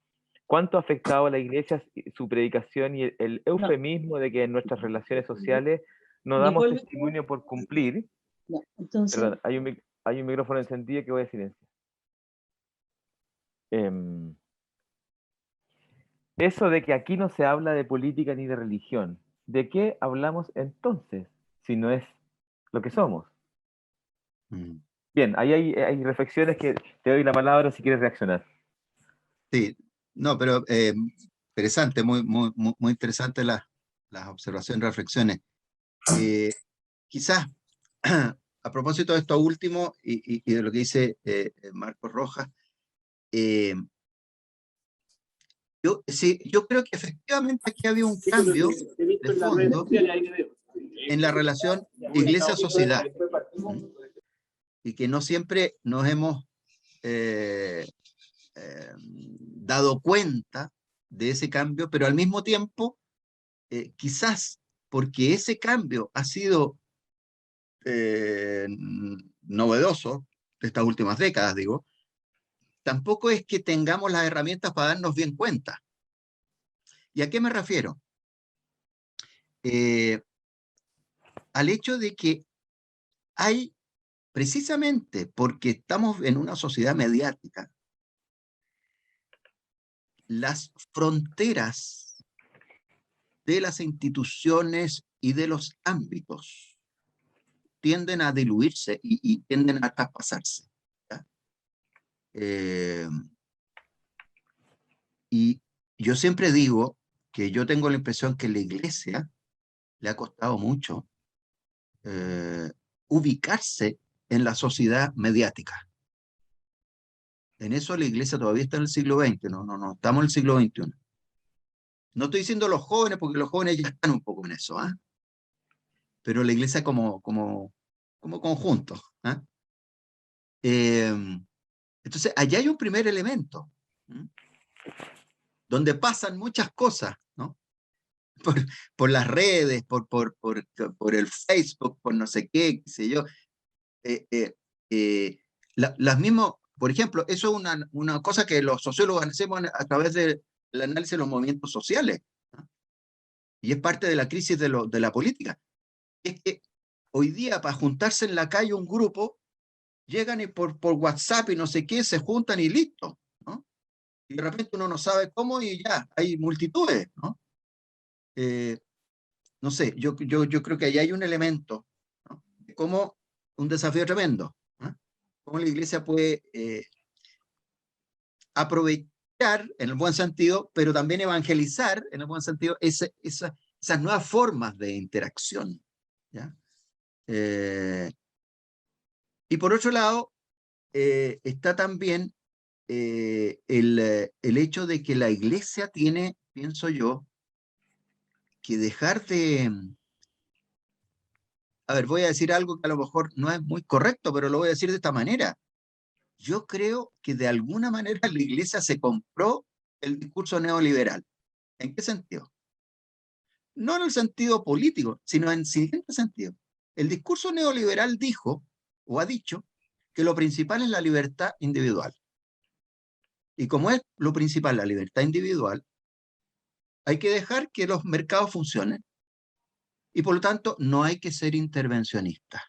¿Cuánto ha afectado a la Iglesia su predicación y el eufemismo de que en nuestras relaciones sociales no damos testimonio por cumplir? No, entonces... Perdón, hay un micrófono encendido que voy a silenciar. Eso de que aquí no se habla de política ni de religión. ¿De qué hablamos entonces, si no es lo que somos? Bien, ahí hay reflexiones que te doy la palabra si quieres reaccionar. Sí, no, pero interesante, muy interesante las observaciones, reflexiones. Quizás, a propósito de esto último y de lo que dice Marcos Rojas, yo creo que efectivamente aquí había un cambio de fondo en la relación iglesia-sociedad y que no siempre nos hemos dado cuenta de ese cambio, pero al mismo tiempo, quizás porque ese cambio ha sido novedoso de estas últimas décadas, digo, tampoco es que tengamos las herramientas para darnos bien cuenta. ¿Y a qué me refiero? Al hecho de que hay, precisamente porque estamos en una sociedad mediática, las fronteras de las instituciones y de los ámbitos tienden a diluirse y tienden a traspasarse. Y yo siempre digo que yo tengo la impresión que la Iglesia le ha costado mucho ubicarse en la sociedad mediática. En eso la Iglesia todavía está en el siglo XX, no, estamos en el siglo XXI. No estoy diciendo los jóvenes, porque los jóvenes ya están un poco en eso, ¿eh? Pero la Iglesia como conjunto. Entonces, allá hay un primer elemento, donde pasan muchas cosas, ¿no? Por las redes, por el Facebook, por no sé qué sé yo. Las mismas, por ejemplo, eso es una cosa que los sociólogos hacemos a través del análisis de los movimientos sociales, ¿no? Y es parte de la crisis de la política. Es que hoy día, para juntarse en la calle un grupo, llegan y por WhatsApp y no sé qué, se juntan y listo, ¿no? Y de repente uno no sabe cómo y ya, hay multitudes, ¿no? No sé, yo creo que ahí hay un elemento, ¿no? Como un desafío tremendo, ¿no? Cómo la Iglesia puede aprovechar en el buen sentido, pero también evangelizar en el buen sentido esas nuevas formas de interacción, ¿ya? Y por otro lado, está también el hecho de que la Iglesia tiene, pienso yo, que dejar de... A ver, voy a decir algo que a lo mejor no es muy correcto, pero lo voy a decir de esta manera. Yo creo que de alguna manera la Iglesia se compró el discurso neoliberal. ¿En qué sentido? No en el sentido político, sino en el siguiente sentido. El discurso neoliberal dijo, o ha dicho, que lo principal es la libertad individual. Y como es lo principal la libertad individual, hay que dejar que los mercados funcionen y por lo tanto no hay que ser intervencionista.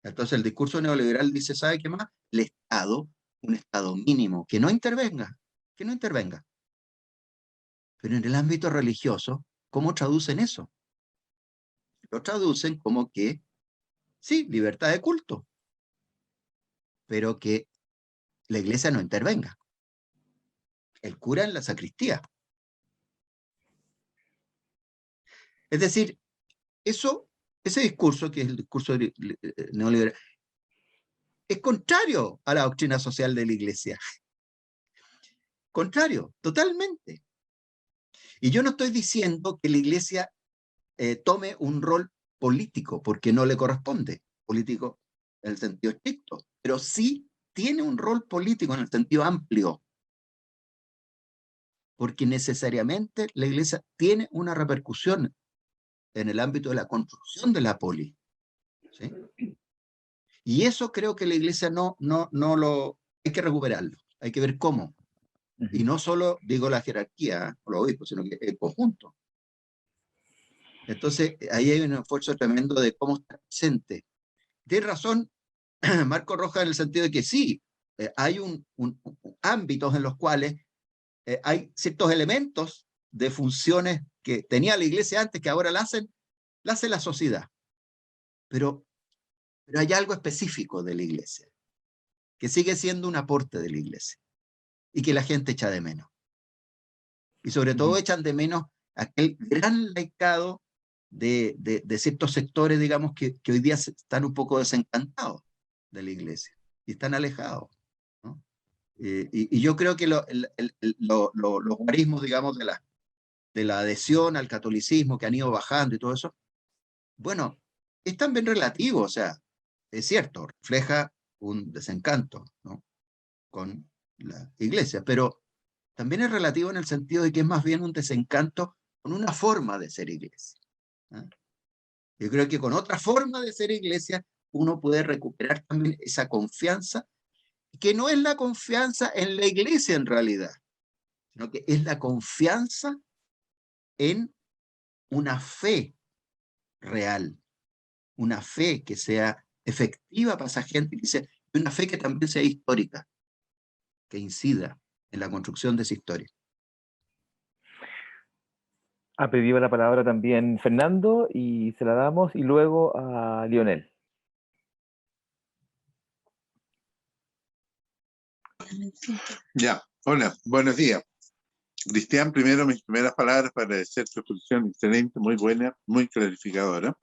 Entonces el discurso neoliberal dice, ¿sabe qué más? El Estado, un Estado mínimo, que no intervenga. Pero en el ámbito religioso, ¿cómo traducen eso? Lo traducen como que, sí, libertad de culto, pero que la iglesia no intervenga. El cura en la sacristía. Es decir, ese discurso, que es el discurso neoliberal, es contrario a la doctrina social de la iglesia. Contrario, totalmente. Y yo no estoy diciendo que la iglesia tome un rol político, porque no le corresponde, político en el sentido estricto, pero sí tiene un rol político en el sentido amplio, porque necesariamente la iglesia tiene una repercusión en el ámbito de la construcción de la polis, ¿sí? Y eso creo que la iglesia no lo... Hay que recuperarlo, hay que ver cómo. Y no solo, digo, la jerarquía, o los obispos, sino que el conjunto. Entonces, ahí hay un esfuerzo tremendo de cómo estar presente. Tiene razón Marco Rojas en el sentido de que sí, hay ámbitos en los cuales hay ciertos elementos de funciones que tenía la iglesia antes, que ahora la hace la sociedad. Pero hay algo específico de la iglesia, que sigue siendo un aporte de la iglesia, y que la gente echa de menos. Y sobre todo echan de menos aquel gran laicado de ciertos sectores, digamos, que hoy día están un poco desencantados de la iglesia, y están alejados, ¿no? Y yo creo que los guarismos, digamos, de la adhesión al catolicismo que han ido bajando y todo eso, bueno, es también relativo, o sea, es cierto, refleja un desencanto, ¿no?, con la iglesia, pero también es relativo en el sentido de que es más bien un desencanto con una forma de ser iglesia, ¿eh? Yo creo que con otra forma de ser iglesia uno puede recuperar también esa confianza que no es la confianza en la iglesia en realidad, sino que es la confianza en una fe real, una fe que sea efectiva para esa gente, y una fe que también sea histórica, que incida en la construcción de esa historia. Ha pedido la palabra también Fernando y se la damos, y luego a Lionel. Ya, hola, buenos días. Cristian, primero mis primeras palabras para agradecer tu exposición excelente, muy buena, muy clarificadora.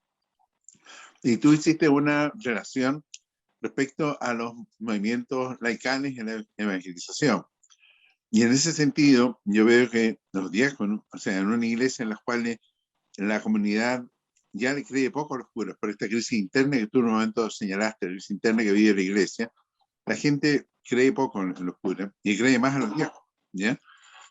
Y tú hiciste una relación respecto a los movimientos laicales en la evangelización. Y en ese sentido, yo veo que los diáconos, o sea, en una iglesia en la cual la comunidad ya le cree poco a los curas, por esta crisis interna que tú en un momento señalaste, la crisis interna que vive la iglesia, la gente cree poco en los curas y cree más en los diáconos, ¿ya?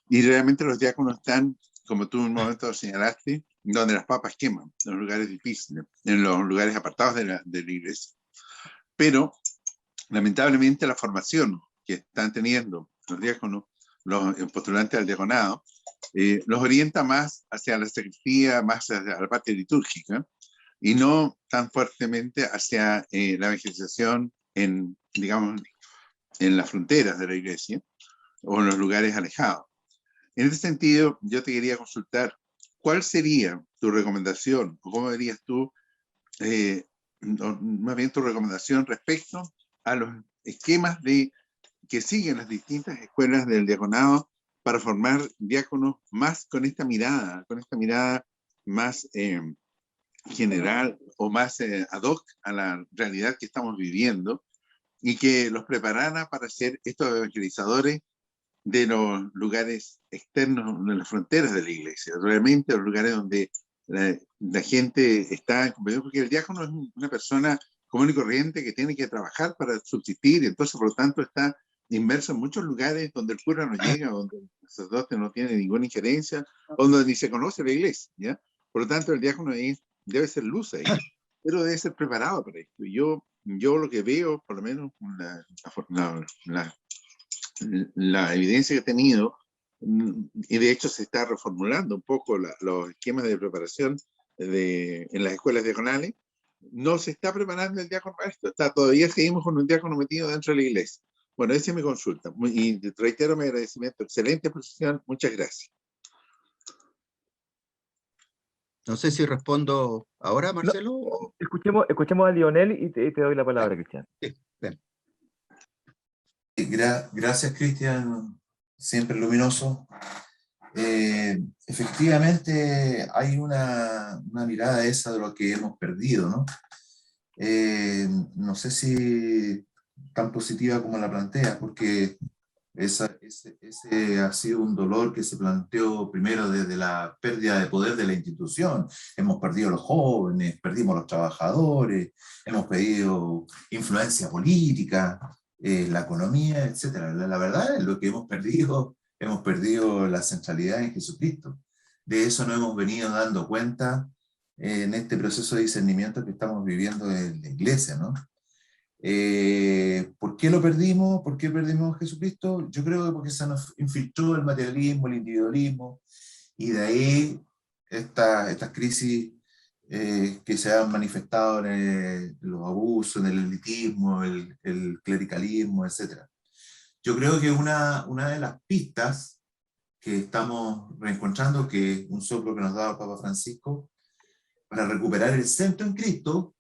Y realmente los diáconos están, como tú en un momento señalaste, donde las papas queman, en los lugares difíciles, en los lugares apartados de la iglesia. Pero, lamentablemente, la formación que están teniendo los diáconos, los postulantes al diaconado, los orienta más hacia la sacristía, más hacia la parte litúrgica, y no tan fuertemente hacia la evangelización en, digamos, en las fronteras de la iglesia o en los lugares alejados. En ese sentido, yo te quería consultar, ¿cuál sería tu recomendación, o cómo verías tú, más bien tu recomendación respecto a los esquemas que siguen las distintas escuelas del diaconado para formar diáconos más con esta mirada más general o más ad hoc a la realidad que estamos viviendo, y que los preparara para ser estos evangelizadores de los lugares externos, de las fronteras de la iglesia, realmente los lugares donde la gente está, porque el diácono es una persona común y corriente que tiene que trabajar para subsistir, entonces por lo tanto está inmerso en muchos lugares donde el cura no llega, donde el sacerdote no tiene ninguna injerencia, donde ni se conoce la iglesia, ¿ya? Por lo tanto el diácono ahí debe ser luz ahí, pero debe ser preparado para esto. Y yo lo que veo, por lo menos la evidencia que he tenido, y de hecho se está reformulando un poco los esquemas de preparación en las escuelas diaconales, no se está preparando el diácono para esto, todavía seguimos con un diácono metido dentro de la iglesia. Bueno, esa es mi consulta, y reitero mi agradecimiento, excelente exposición, muchas gracias. No sé si respondo ahora, Marcelo. No, escuchemos a Lionel y te doy la palabra, Cristian. Sí, bien. Gracias, Cristian, siempre luminoso. Efectivamente, hay una mirada esa de lo que hemos perdido, ¿no? No sé si tan positiva como la plantea, porque ese ha sido un dolor que se planteó primero desde la pérdida de poder de la institución. Hemos perdido a los jóvenes, perdimos a los trabajadores, hemos perdido influencia política, la economía, etc. La verdad es lo que hemos perdido la centralidad en Jesucristo. De eso nos hemos venido dando cuenta en este proceso de discernimiento que estamos viviendo en la iglesia, ¿no? ¿Por qué lo perdimos? ¿Por qué perdimos a Jesucristo? Yo creo que porque se nos infiltró el materialismo, el individualismo, y de ahí estas crisis que se han manifestado en los abusos, en el elitismo, el clericalismo, etc. Yo creo que una de las pistas que estamos reencontrando, que es un soplo que nos daba el Papa Francisco, para recuperar el centro en Cristo,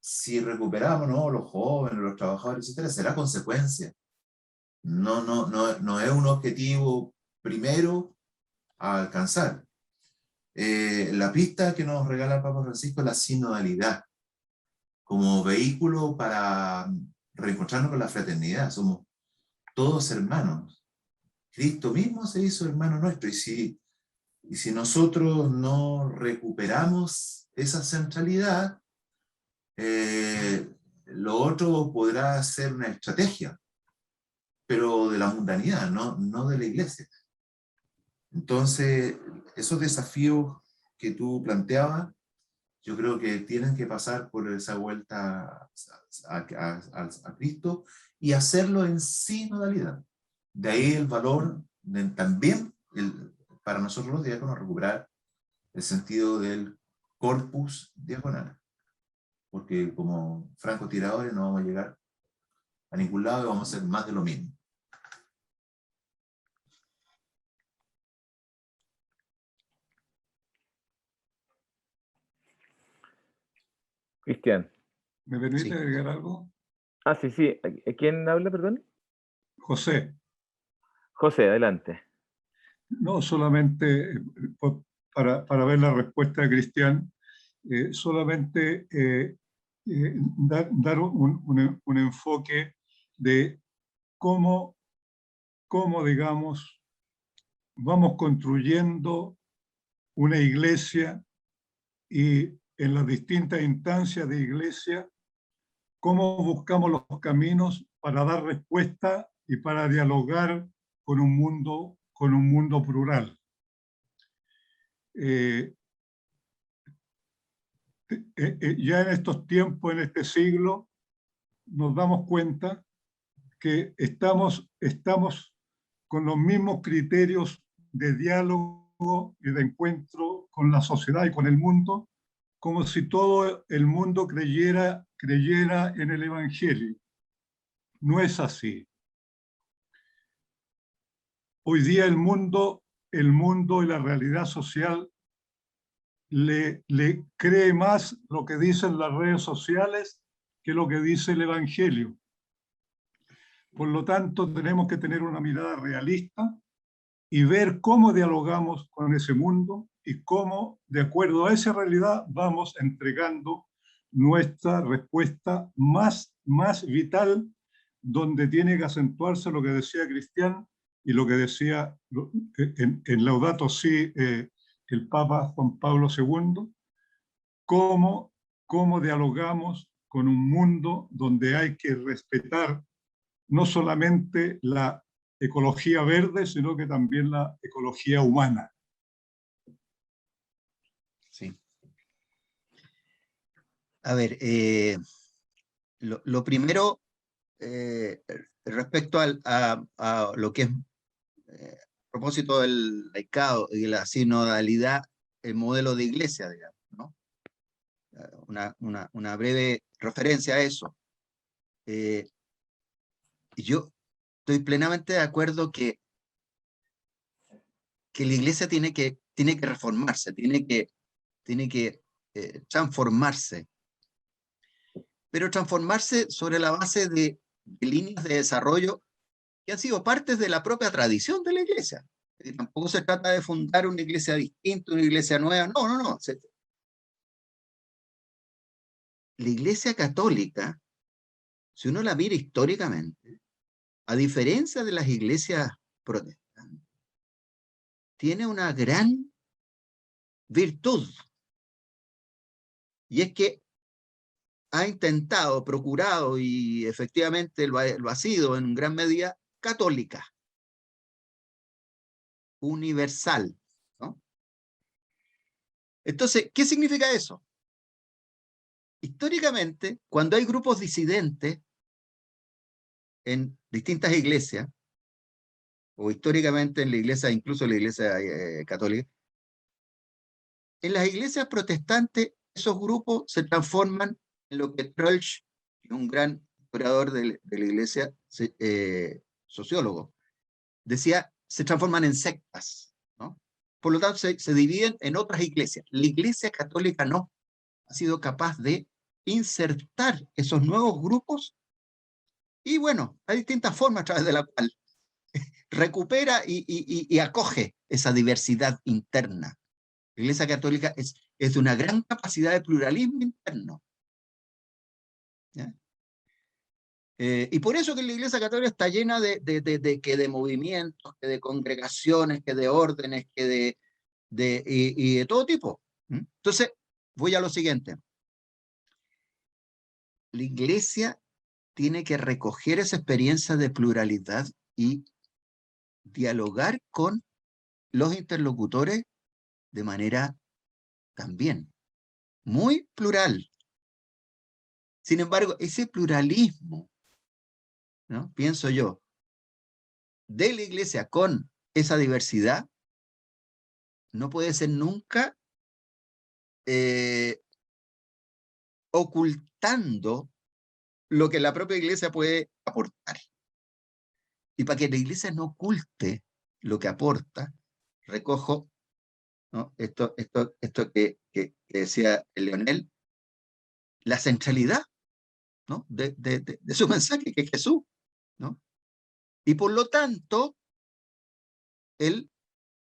si recuperamos, ¿no?, los jóvenes, los trabajadores, etcétera, será consecuencia. No es un objetivo primero a alcanzar. La pista que nos regala el Papa Francisco es la sinodalidad, como vehículo para reencontrarnos con la fraternidad. Somos todos hermanos. Cristo mismo se hizo hermano nuestro, y si nosotros no recuperamos esa centralidad, lo otro podrá ser una estrategia, pero de la mundanidad, no de la iglesia. Entonces, esos desafíos que tú planteabas, yo creo que tienen que pasar por esa vuelta a Cristo y hacerlo en sinodalidad. De ahí el valor también para nosotros los diáconos recuperar el sentido del corpus diaconal. Porque como francotiradores no vamos a llegar a ningún lado y vamos a hacer más de lo mismo. Cristian. ¿Me permite Sí. agregar algo? Ah, sí, sí. ¿Quién habla, perdón? José, José, adelante. no solamente para ver la respuesta de Cristian, solamente dar un enfoque de cómo, digamos, vamos construyendo una iglesia y en las distintas instancias de iglesia, cómo buscamos los caminos para dar respuesta y para dialogar con un mundo plural. Ya en estos tiempos, en este siglo, nos damos cuenta que estamos con los mismos criterios de diálogo y de encuentro con la sociedad y con el mundo, como si todo el mundo creyera en el Evangelio. No es así. Hoy día el mundo y la realidad social le cree más lo que dicen las redes sociales que lo que dice el Evangelio. Por lo tanto, tenemos que tener una mirada realista y ver cómo dialogamos con ese mundo y cómo, de acuerdo a esa realidad, vamos entregando nuestra respuesta más vital, donde tiene que acentuarse lo que decía Cristian y lo que decía en Laudato Si el Papa Juan Pablo II, cómo dialogamos con un mundo donde hay que respetar no solamente la ecología verde, sino que también la ecología humana. Sí. A ver, lo primero, respecto a lo que es a propósito del laicado y la sinodalidad, el modelo de iglesia, digamos, ¿no? Una breve referencia a eso. Yo estoy plenamente de acuerdo que la iglesia tiene que reformarse, tiene que transformarse, pero transformarse sobre la base de líneas de desarrollo que han sido partes de la propia tradición de la iglesia. Tampoco se trata de fundar una iglesia distinta, una iglesia nueva, no. La iglesia católica, si uno la mira históricamente, a diferencia de las iglesias protestantes, tiene una gran virtud, y es que ha intentado, procurado, y efectivamente lo ha sido en gran medida, católica, universal, ¿no? Entonces, ¿qué significa eso? Históricamente, cuando hay grupos disidentes en distintas iglesias, o históricamente en la iglesia, incluso en la iglesia católica, en las iglesias protestantes, esos grupos se transforman en lo que Troeltsch, un gran historiador de la iglesia, sociólogo, decía, se transforman en sectas, ¿no? Por lo tanto, se dividen en otras iglesias. La iglesia católica no ha sido capaz de insertar esos nuevos grupos y, bueno, hay distintas formas a través de la cual recupera y acoge esa diversidad interna. La Iglesia Católica es de una gran capacidad de pluralismo interno. ¿Ya? Y por eso que la Iglesia Católica está llena de movimientos, que de congregaciones, que de órdenes, que y de todo tipo. Entonces, voy a lo siguiente. La Iglesia tiene que recoger esa experiencia de pluralidad y dialogar con los interlocutores de manera también muy plural. Sin embargo, ese pluralismo, ¿no?, pienso yo, de la iglesia con esa diversidad, no puede ser nunca ocultando lo que la propia iglesia puede aportar. Y para que la iglesia no oculte lo que aporta, recojo, ¿no?, esto que decía Leonel, la centralidad, ¿no?, de su mensaje, que es Jesús, ¿no? Y por lo tanto,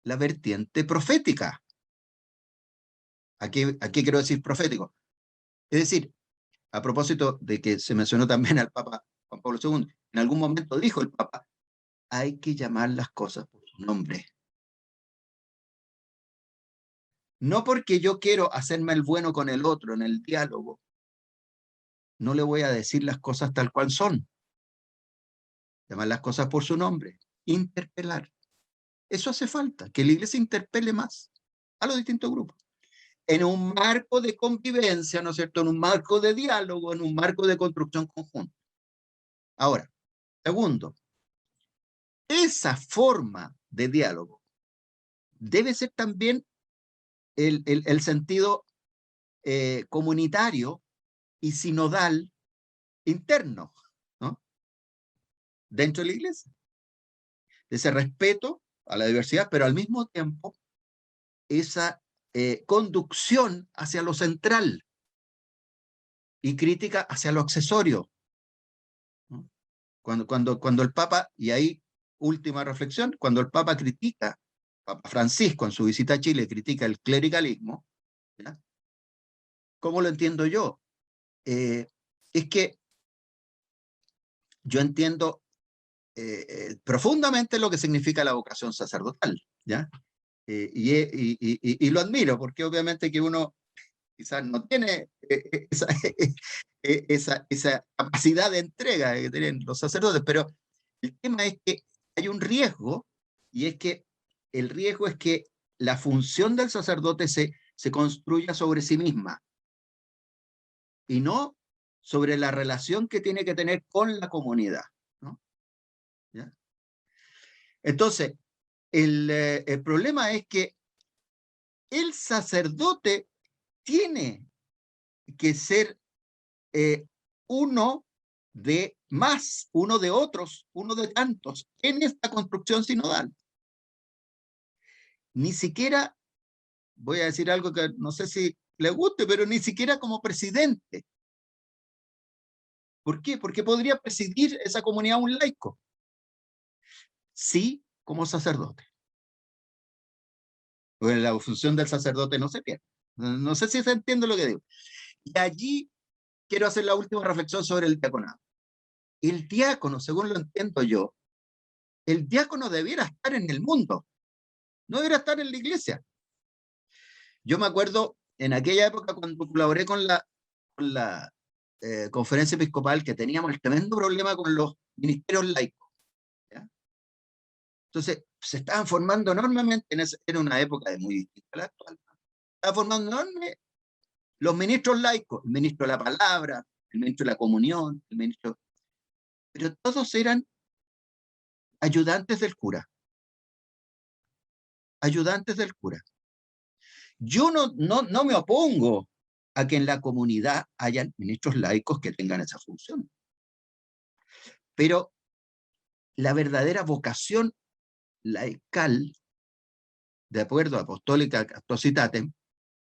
la vertiente profética. ¿A qué quiero decir profético? Es decir, a propósito de que se mencionó también al Papa Juan Pablo II, en algún momento dijo el Papa, hay que llamar las cosas por su nombre. No porque yo quiero hacerme el bueno con el otro en el diálogo, no le voy a decir las cosas tal cual son. Llamar las cosas por su nombre, interpelar. Eso hace falta, que la iglesia interpele más a los distintos grupos. En un marco de convivencia, ¿no es cierto?, en un marco de diálogo, en un marco de construcción conjunta. Ahora, segundo, esa forma de diálogo debe ser también el sentido comunitario y sinodal interno, ¿no?, dentro de la iglesia. Ese respeto a la diversidad, pero al mismo tiempo esa conducción hacia lo central y crítica hacia lo accesorio, ¿no? Cuando el Papa, y ahí última reflexión, cuando el Papa critica, Papa Francisco en su visita a Chile critica el clericalismo, ¿ya?, ¿cómo lo entiendo yo? Es que yo entiendo profundamente lo que significa la vocación sacerdotal, ¿ya? Y lo admiro, porque obviamente que uno quizás no tiene esa capacidad de entrega que tienen los sacerdotes, pero el tema es que hay un riesgo, y es que el riesgo es que la función del sacerdote se construya sobre sí misma, y no sobre la relación que tiene que tener con la comunidad, ¿no? ¿Ya? Entonces, el problema es que el sacerdote tiene que ser uno de más, uno de otros, uno de tantos, en esta construcción sinodal. Ni siquiera, voy a decir algo que no sé si le guste, pero ni siquiera como presidente. ¿Por qué? Porque podría presidir esa comunidad un laico. Sí, como sacerdote. Pues la función del sacerdote no se pierde. No sé si se entiende lo que digo. Y allí quiero hacer la última reflexión sobre el diaconado. El diácono, según lo entiendo yo, el diácono debiera estar en el mundo, no debiera estar en la iglesia. Yo me acuerdo en aquella época cuando colaboré con la conferencia episcopal, que teníamos el tremendo problema con los ministerios laicos, ¿ya? Entonces se estaban formando enormemente, era una época muy distinta a la actual, estaban formando enormemente los ministros laicos, el ministro de la palabra, el ministro de la comunión, el ministro, pero todos eran ayudantes del cura. Ayudantes del cura. Yo no me opongo a que en la comunidad hayan ministros laicos que tengan esa función. Pero la verdadera vocación laical, de acuerdo a Apostólica Castositatem,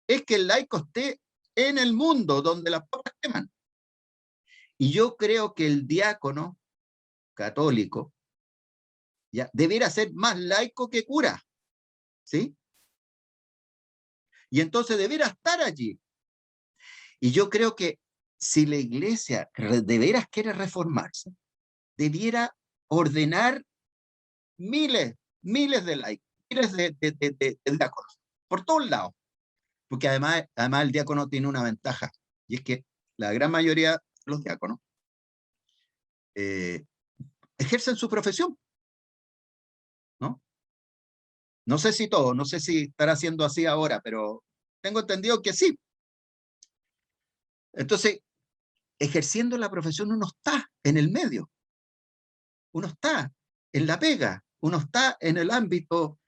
es que el laico esté en el mundo donde las papas queman. Y yo creo que el diácono católico ya debiera ser más laico que cura, ¿sí? Y entonces debiera estar allí. Y yo creo que si la iglesia de veras quiere reformarse, debiera ordenar miles de laicos, miles de diáconos, por todos lados. Porque además el diácono tiene una ventaja, y es que la gran mayoría de los diáconos ejercen su profesión, ¿no? No sé si todos, no sé si estará siendo así ahora, pero tengo entendido que sí. Entonces, ejerciendo la profesión uno está en el medio, uno está en la pega, uno está en el ámbito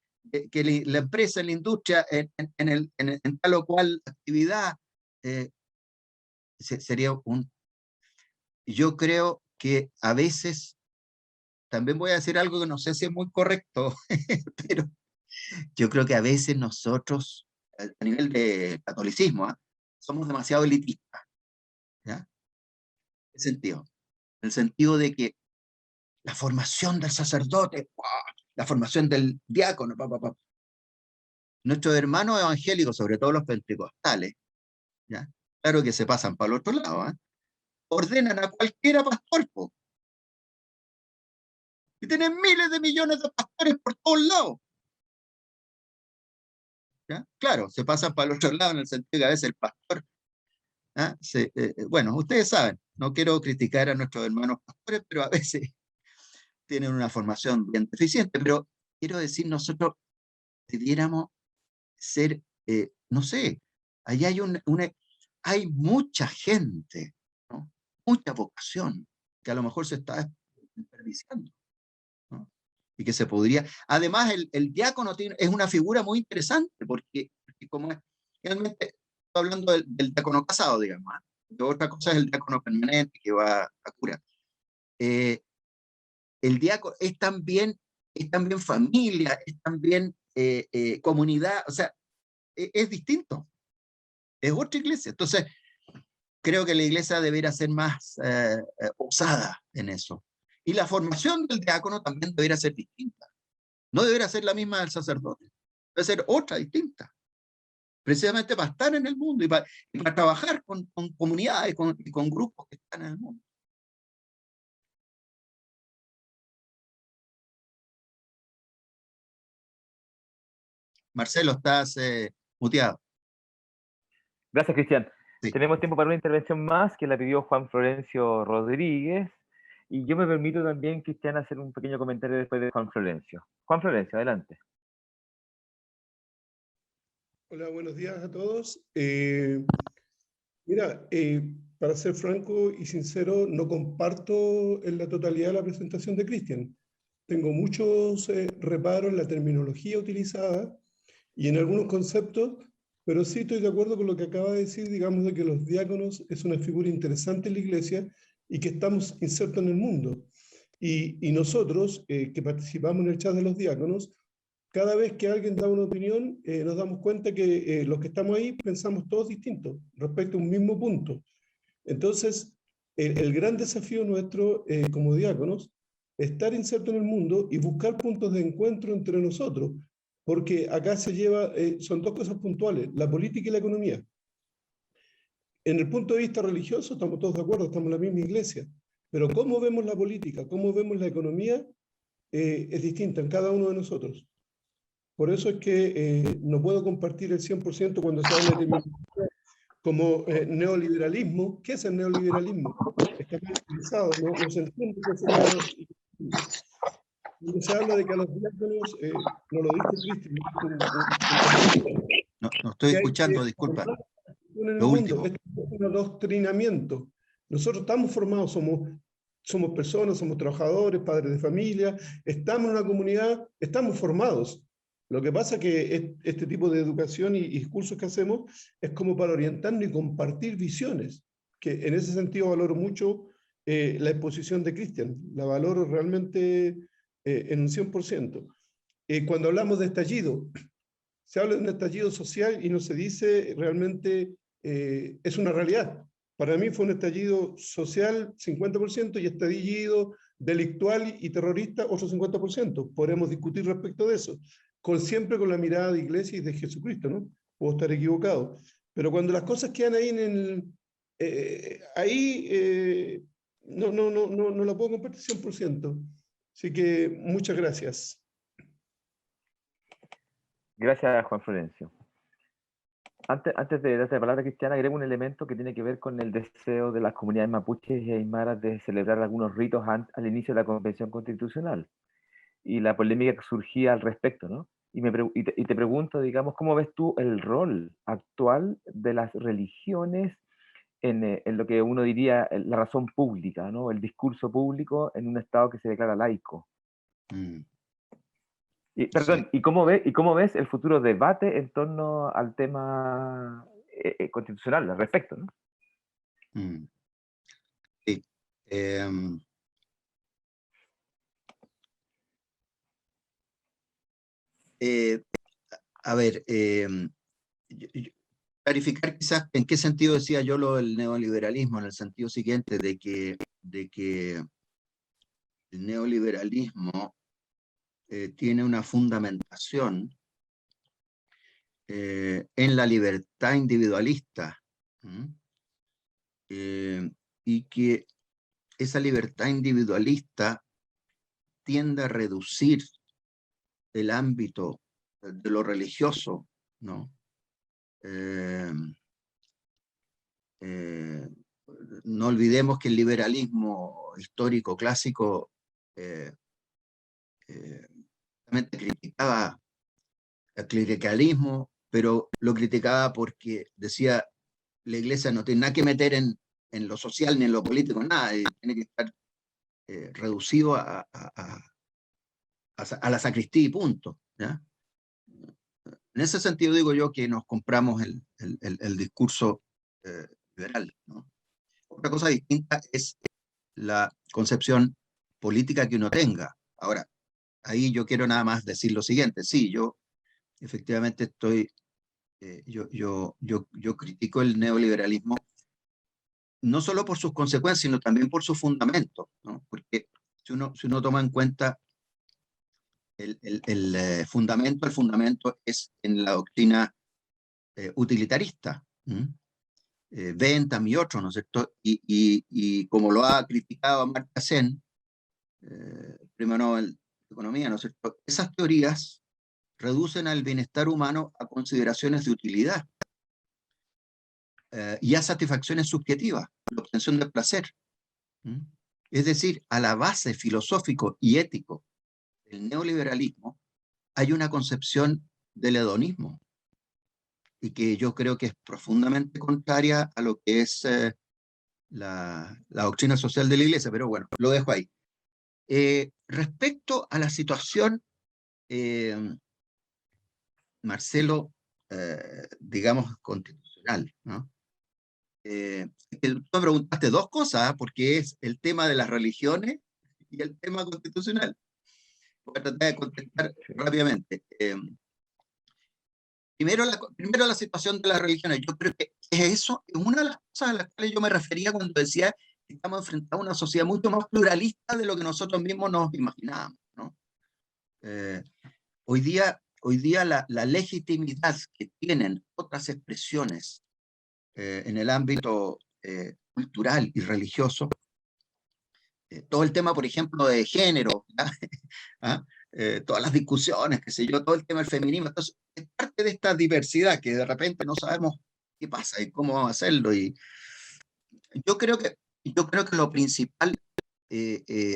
que la empresa, en la industria, en tal o cual actividad, sería un... Yo creo que a veces, también voy a decir algo que no sé si es muy correcto, pero yo creo que a veces nosotros, a nivel de catolicismo, somos demasiado elitistas, ¿ya? ¿En qué sentido? En el sentido de que la formación del sacerdote, ¡wow!, la formación del diácono, nuestros hermanos evangélicos, sobre todo los pentecostales, ¿ya?, claro que se pasan para el otro lado, ordenan a cualquiera pastor, po. Y tienen miles de millones de pastores por todos lados. ¿Ya? Claro, se pasan para el otro lado en el sentido que a veces el pastor, bueno, ustedes saben, no quiero criticar a nuestros hermanos pastores, pero a veces tienen una formación bien deficiente, pero quiero decir, nosotros debiéramos ser, no sé, ahí hay hay mucha gente, ¿no?, mucha vocación, que a lo mejor se está desperdiciando, ¿no? Y que se podría, además el diácono es una figura muy interesante, porque como es, realmente estoy hablando del diácono casado, digamos, otra cosa es el diácono permanente que va a curar. El diácono es también familia, es también comunidad, o sea, es distinto, es otra iglesia. Entonces, creo que la iglesia debería ser más osada en eso. Y la formación del diácono también debería ser distinta. No debería ser la misma del sacerdote, debe ser otra, distinta. Precisamente para estar en el mundo y para trabajar con comunidades y con grupos que están en el mundo. Marcelo, estás muteado. Gracias, Cristian. Sí. Tenemos tiempo para una intervención más que la pidió Juan Florencio Rodríguez. Y yo me permito también, Cristian, hacer un pequeño comentario después de Juan Florencio. Juan Florencio, adelante. Hola, buenos días a todos. Mira, para ser franco y sincero, no comparto en la totalidad la presentación de Cristian. Tengo muchos reparos en la terminología utilizada y en algunos conceptos, pero sí estoy de acuerdo con lo que acaba de decir, digamos, de que los diáconos es una figura interesante en la iglesia y que estamos insertos en el mundo. Y nosotros, que participamos en el chat de los diáconos, cada vez que alguien da una opinión, nos damos cuenta que los que estamos ahí pensamos todos distintos respecto a un mismo punto. Entonces, el gran desafío nuestro como diáconos es estar inserto en el mundo y buscar puntos de encuentro entre nosotros, porque acá se lleva, son dos cosas puntuales, la política y la economía. En el punto de vista religioso estamos todos de acuerdo, estamos en la misma iglesia, pero cómo vemos la política, cómo vemos la economía, es distinta en cada uno de nosotros. Por eso es que no puedo compartir el 100% cuando se habla de como neoliberalismo. ¿Qué es el neoliberalismo? Está mal utilizado, no se entiende qué es el neoliberalismo. Cuando se habla de que a los diáconos, no lo dijo Cristian, no estoy escuchando, disculpa. En el Lo mundo, último. esto es un adoctrinamiento. Nosotros estamos formados, somos personas, somos trabajadores, padres de familia, estamos en una comunidad, estamos formados. Lo que pasa es que este tipo de educación y discursos que hacemos es como para orientarnos y compartir visiones, que en ese sentido valoro mucho la exposición de Cristian, la valoro realmente en un 100%. Cuando hablamos de estallido, se habla de un estallido social y no se dice realmente, es una realidad. Para mí fue un estallido social 50% y estallido delictual y terrorista otro 50%. Podremos discutir respecto de eso, siempre con la mirada de iglesia y de Jesucristo, ¿no? Puedo estar equivocado. Pero cuando las cosas quedan ahí no la puedo compartir 100%. Así que muchas gracias. Gracias, Juan Florencio. Antes de darte la palabra, Cristiana, agrego un elemento que tiene que ver con el deseo de las comunidades mapuches y aymaras de celebrar algunos ritos al inicio de la Convención Constitucional y la polémica que surgía al respecto, ¿no? Y te pregunto, digamos, ¿cómo ves tú el rol actual de las religiones en lo que uno diría la razón pública, ¿no? El discurso público en un Estado que se declara laico. Y, perdón, Sí. ¿y cómo ves el futuro debate en torno al tema constitucional al respecto, ¿no? Sí. A ver, clarificar quizás en qué sentido decía yo lo del neoliberalismo, en el sentido siguiente, de que el neoliberalismo tiene una fundamentación en la libertad individualista, y que esa libertad individualista tiende a reducir el ámbito de lo religioso, ¿no? No olvidemos que el liberalismo histórico clásico criticaba el clericalismo, pero lo criticaba porque decía la iglesia no tiene nada que meter en lo social ni en lo político, nada, tiene que estar reducido a la sacristía y punto, ¿ya? En ese sentido digo yo que nos compramos el discurso liberal, ¿no? Otra cosa distinta es la concepción política que uno tenga. Ahora, ahí yo quiero nada más decir lo siguiente. Sí, yo efectivamente estoy, yo critico el neoliberalismo no solo por sus consecuencias, sino también por sus fundamentos, ¿no? Porque si uno toma en cuenta el fundamento es en la doctrina utilitarista, Bentham y otros, ¿no es cierto? Y como lo ha criticado Amartya Sen, premio Nobel de Economía, ¿no es cierto? Esas teorías reducen al bienestar humano a consideraciones de utilidad y a satisfacciones subjetivas, la obtención del placer. Es decir, a la base filosófico y ético del neoliberalismo hay una concepción del hedonismo, y que yo creo que es profundamente contraria a lo que es la doctrina social de la Iglesia, pero bueno, lo dejo ahí. Respecto a la situación, Marcelo, digamos, constitucional, ¿no? Tú me preguntaste dos cosas, porque es el tema de las religiones y el tema constitucional. Voy a tratar de contestar rápidamente. Primero la situación de las religiones. Yo creo que eso es una de las cosas a las cuales yo me refería cuando decía que estamos enfrentados a una sociedad mucho más pluralista de lo que nosotros mismos nos imaginábamos, ¿no? Hoy día la legitimidad que tienen otras expresiones en el ámbito cultural y religioso, todo el tema, por ejemplo, de género, ¿ah? Todas las discusiones, qué sé yo, todo el tema del feminismo, entonces es parte de esta diversidad que de repente no sabemos qué pasa y cómo vamos a hacerlo. Y yo creo que lo principal,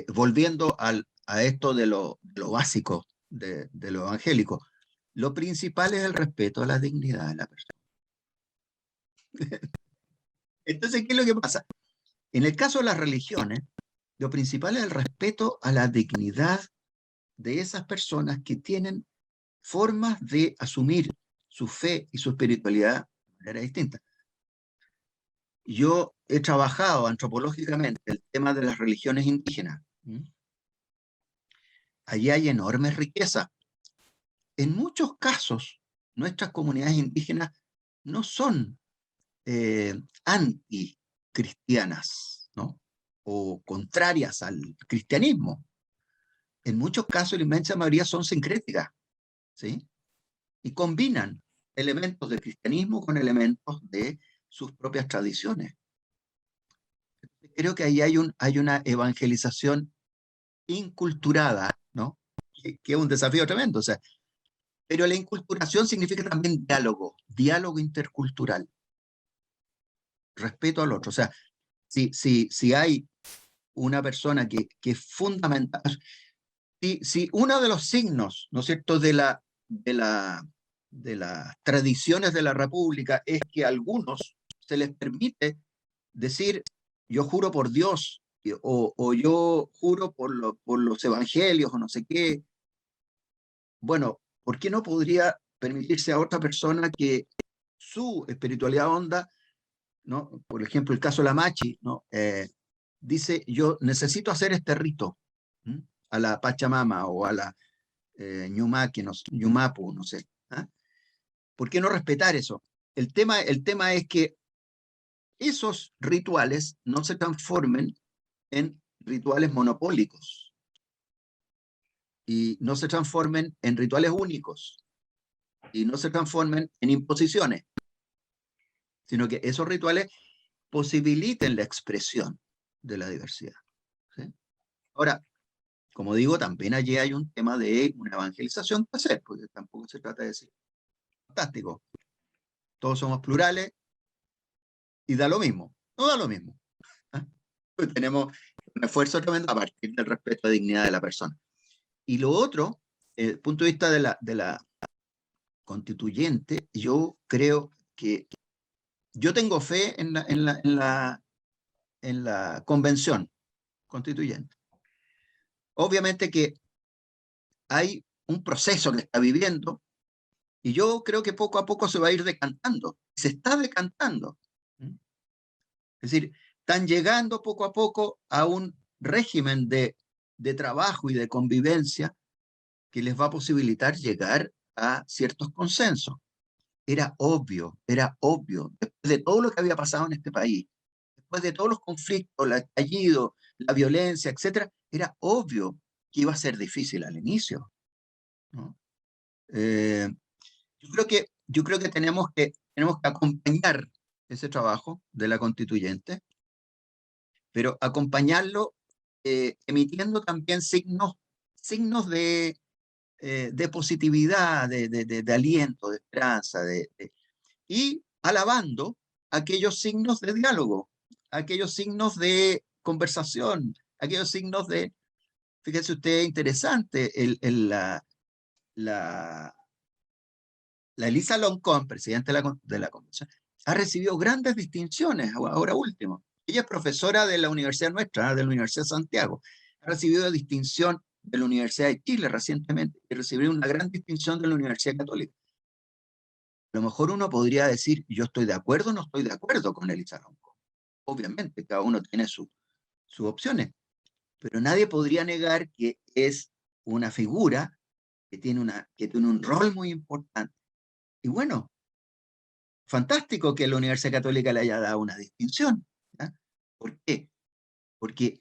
volviendo a esto de lo básico de lo evangélico, lo principal es el respeto a la dignidad de la persona. Entonces, ¿qué es lo que pasa? En el caso de las religiones, lo principal es el respeto a la dignidad de esas personas que tienen formas de asumir su fe y su espiritualidad de manera distinta. Yo he trabajado antropológicamente el tema de las religiones indígenas. Allí hay enorme riqueza. En muchos casos, nuestras comunidades indígenas no son anticristianas, ¿no? O contrarias al cristianismo. En muchos casos, la inmensa mayoría son sincréticas, ¿sí? Y combinan elementos del cristianismo con elementos de sus propias tradiciones. Creo que ahí hay una evangelización inculturada, ¿no? Que es un desafío tremendo. O sea, pero la inculturación significa también diálogo intercultural, respeto al otro. O sea, si hay una persona que es fundamental, si uno de los signos, ¿no es cierto?, de las tradiciones de la República es que a algunos se les permite decir, yo juro por Dios, o yo juro por los evangelios, o no sé qué. Bueno, ¿por qué no podría permitirse a otra persona que su espiritualidad honda, ¿no? Por ejemplo, el caso de la Machi, ¿no? Dice, yo necesito hacer este rito, ¿m? A la Pachamama o a la Ñumaque, no sé, Ñumapu, no sé. ¿Ah? ¿Por qué no respetar eso? El tema es que esos rituales no se transformen en rituales monopólicos y no se transformen en rituales únicos y no se transformen en imposiciones, sino que esos rituales posibiliten la expresión de la diversidad. ¿Sí? Ahora, como digo, también allí hay un tema de una evangelización que hacer, porque tampoco se trata de decir, fantástico, todos somos plurales y da lo mismo, no da lo mismo. ¿Ah? Pues tenemos un esfuerzo tremendo a partir del respeto a la dignidad de la persona. Y lo otro, desde el punto de vista de la constituyente, yo creo que yo tengo fe en la convención constituyente. Obviamente que hay un proceso que está viviendo y yo creo que poco a poco se va a ir decantando. Se está decantando. Es decir, están llegando poco a poco a un régimen de trabajo y de convivencia que les va a posibilitar llegar a ciertos consensos. Era obvio, después de todo lo que había pasado en este país, después de todos los conflictos, el estallido, la violencia, etcétera, era obvio que iba a ser difícil al inicio, ¿no? Yo creo que tenemos que acompañar ese trabajo de la constituyente, pero acompañarlo emitiendo también signos de positividad, de aliento, de esperanza, y alabando aquellos signos de diálogo, aquellos signos de conversación, aquellos signos de, fíjese usted, interesante, la Elisa Loncón, presidenta de la convención, ha recibido grandes distinciones, ahora último. Ella es profesora de la universidad nuestra, de la Universidad de Santiago. Ha recibido distinción de la Universidad de Chile recientemente y recibió una gran distinción de la Universidad Católica. A lo mejor uno podría decir, yo estoy de acuerdo o no estoy de acuerdo con Elisa Loncón. Obviamente, cada uno tiene sus opciones, pero nadie podría negar que es una figura que tiene un rol muy importante. Y bueno, fantástico que la Universidad Católica le haya dado una distinción. ¿Ya? ¿Por qué? Porque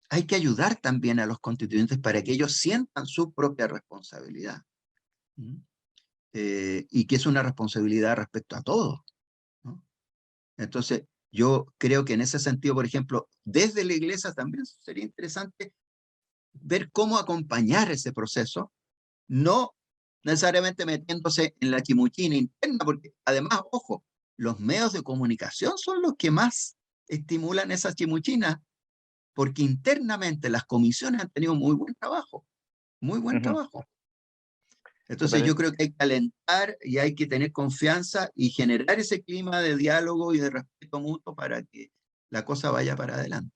hay que ayudar también a los constituyentes para que ellos sientan su propia responsabilidad. Y que es una responsabilidad respecto a todos, ¿no? Entonces, yo creo que en ese sentido, por ejemplo, desde la iglesia también sería interesante ver cómo acompañar ese proceso, no necesariamente metiéndose en la chimuchina interna, porque además, ojo, los medios de comunicación son los que más estimulan esa chimuchina, porque internamente las comisiones han tenido muy buen trabajo, muy buen trabajo. Entonces yo creo que hay que alentar y hay que tener confianza y generar ese clima de diálogo y de respeto mutuo para que la cosa vaya para adelante.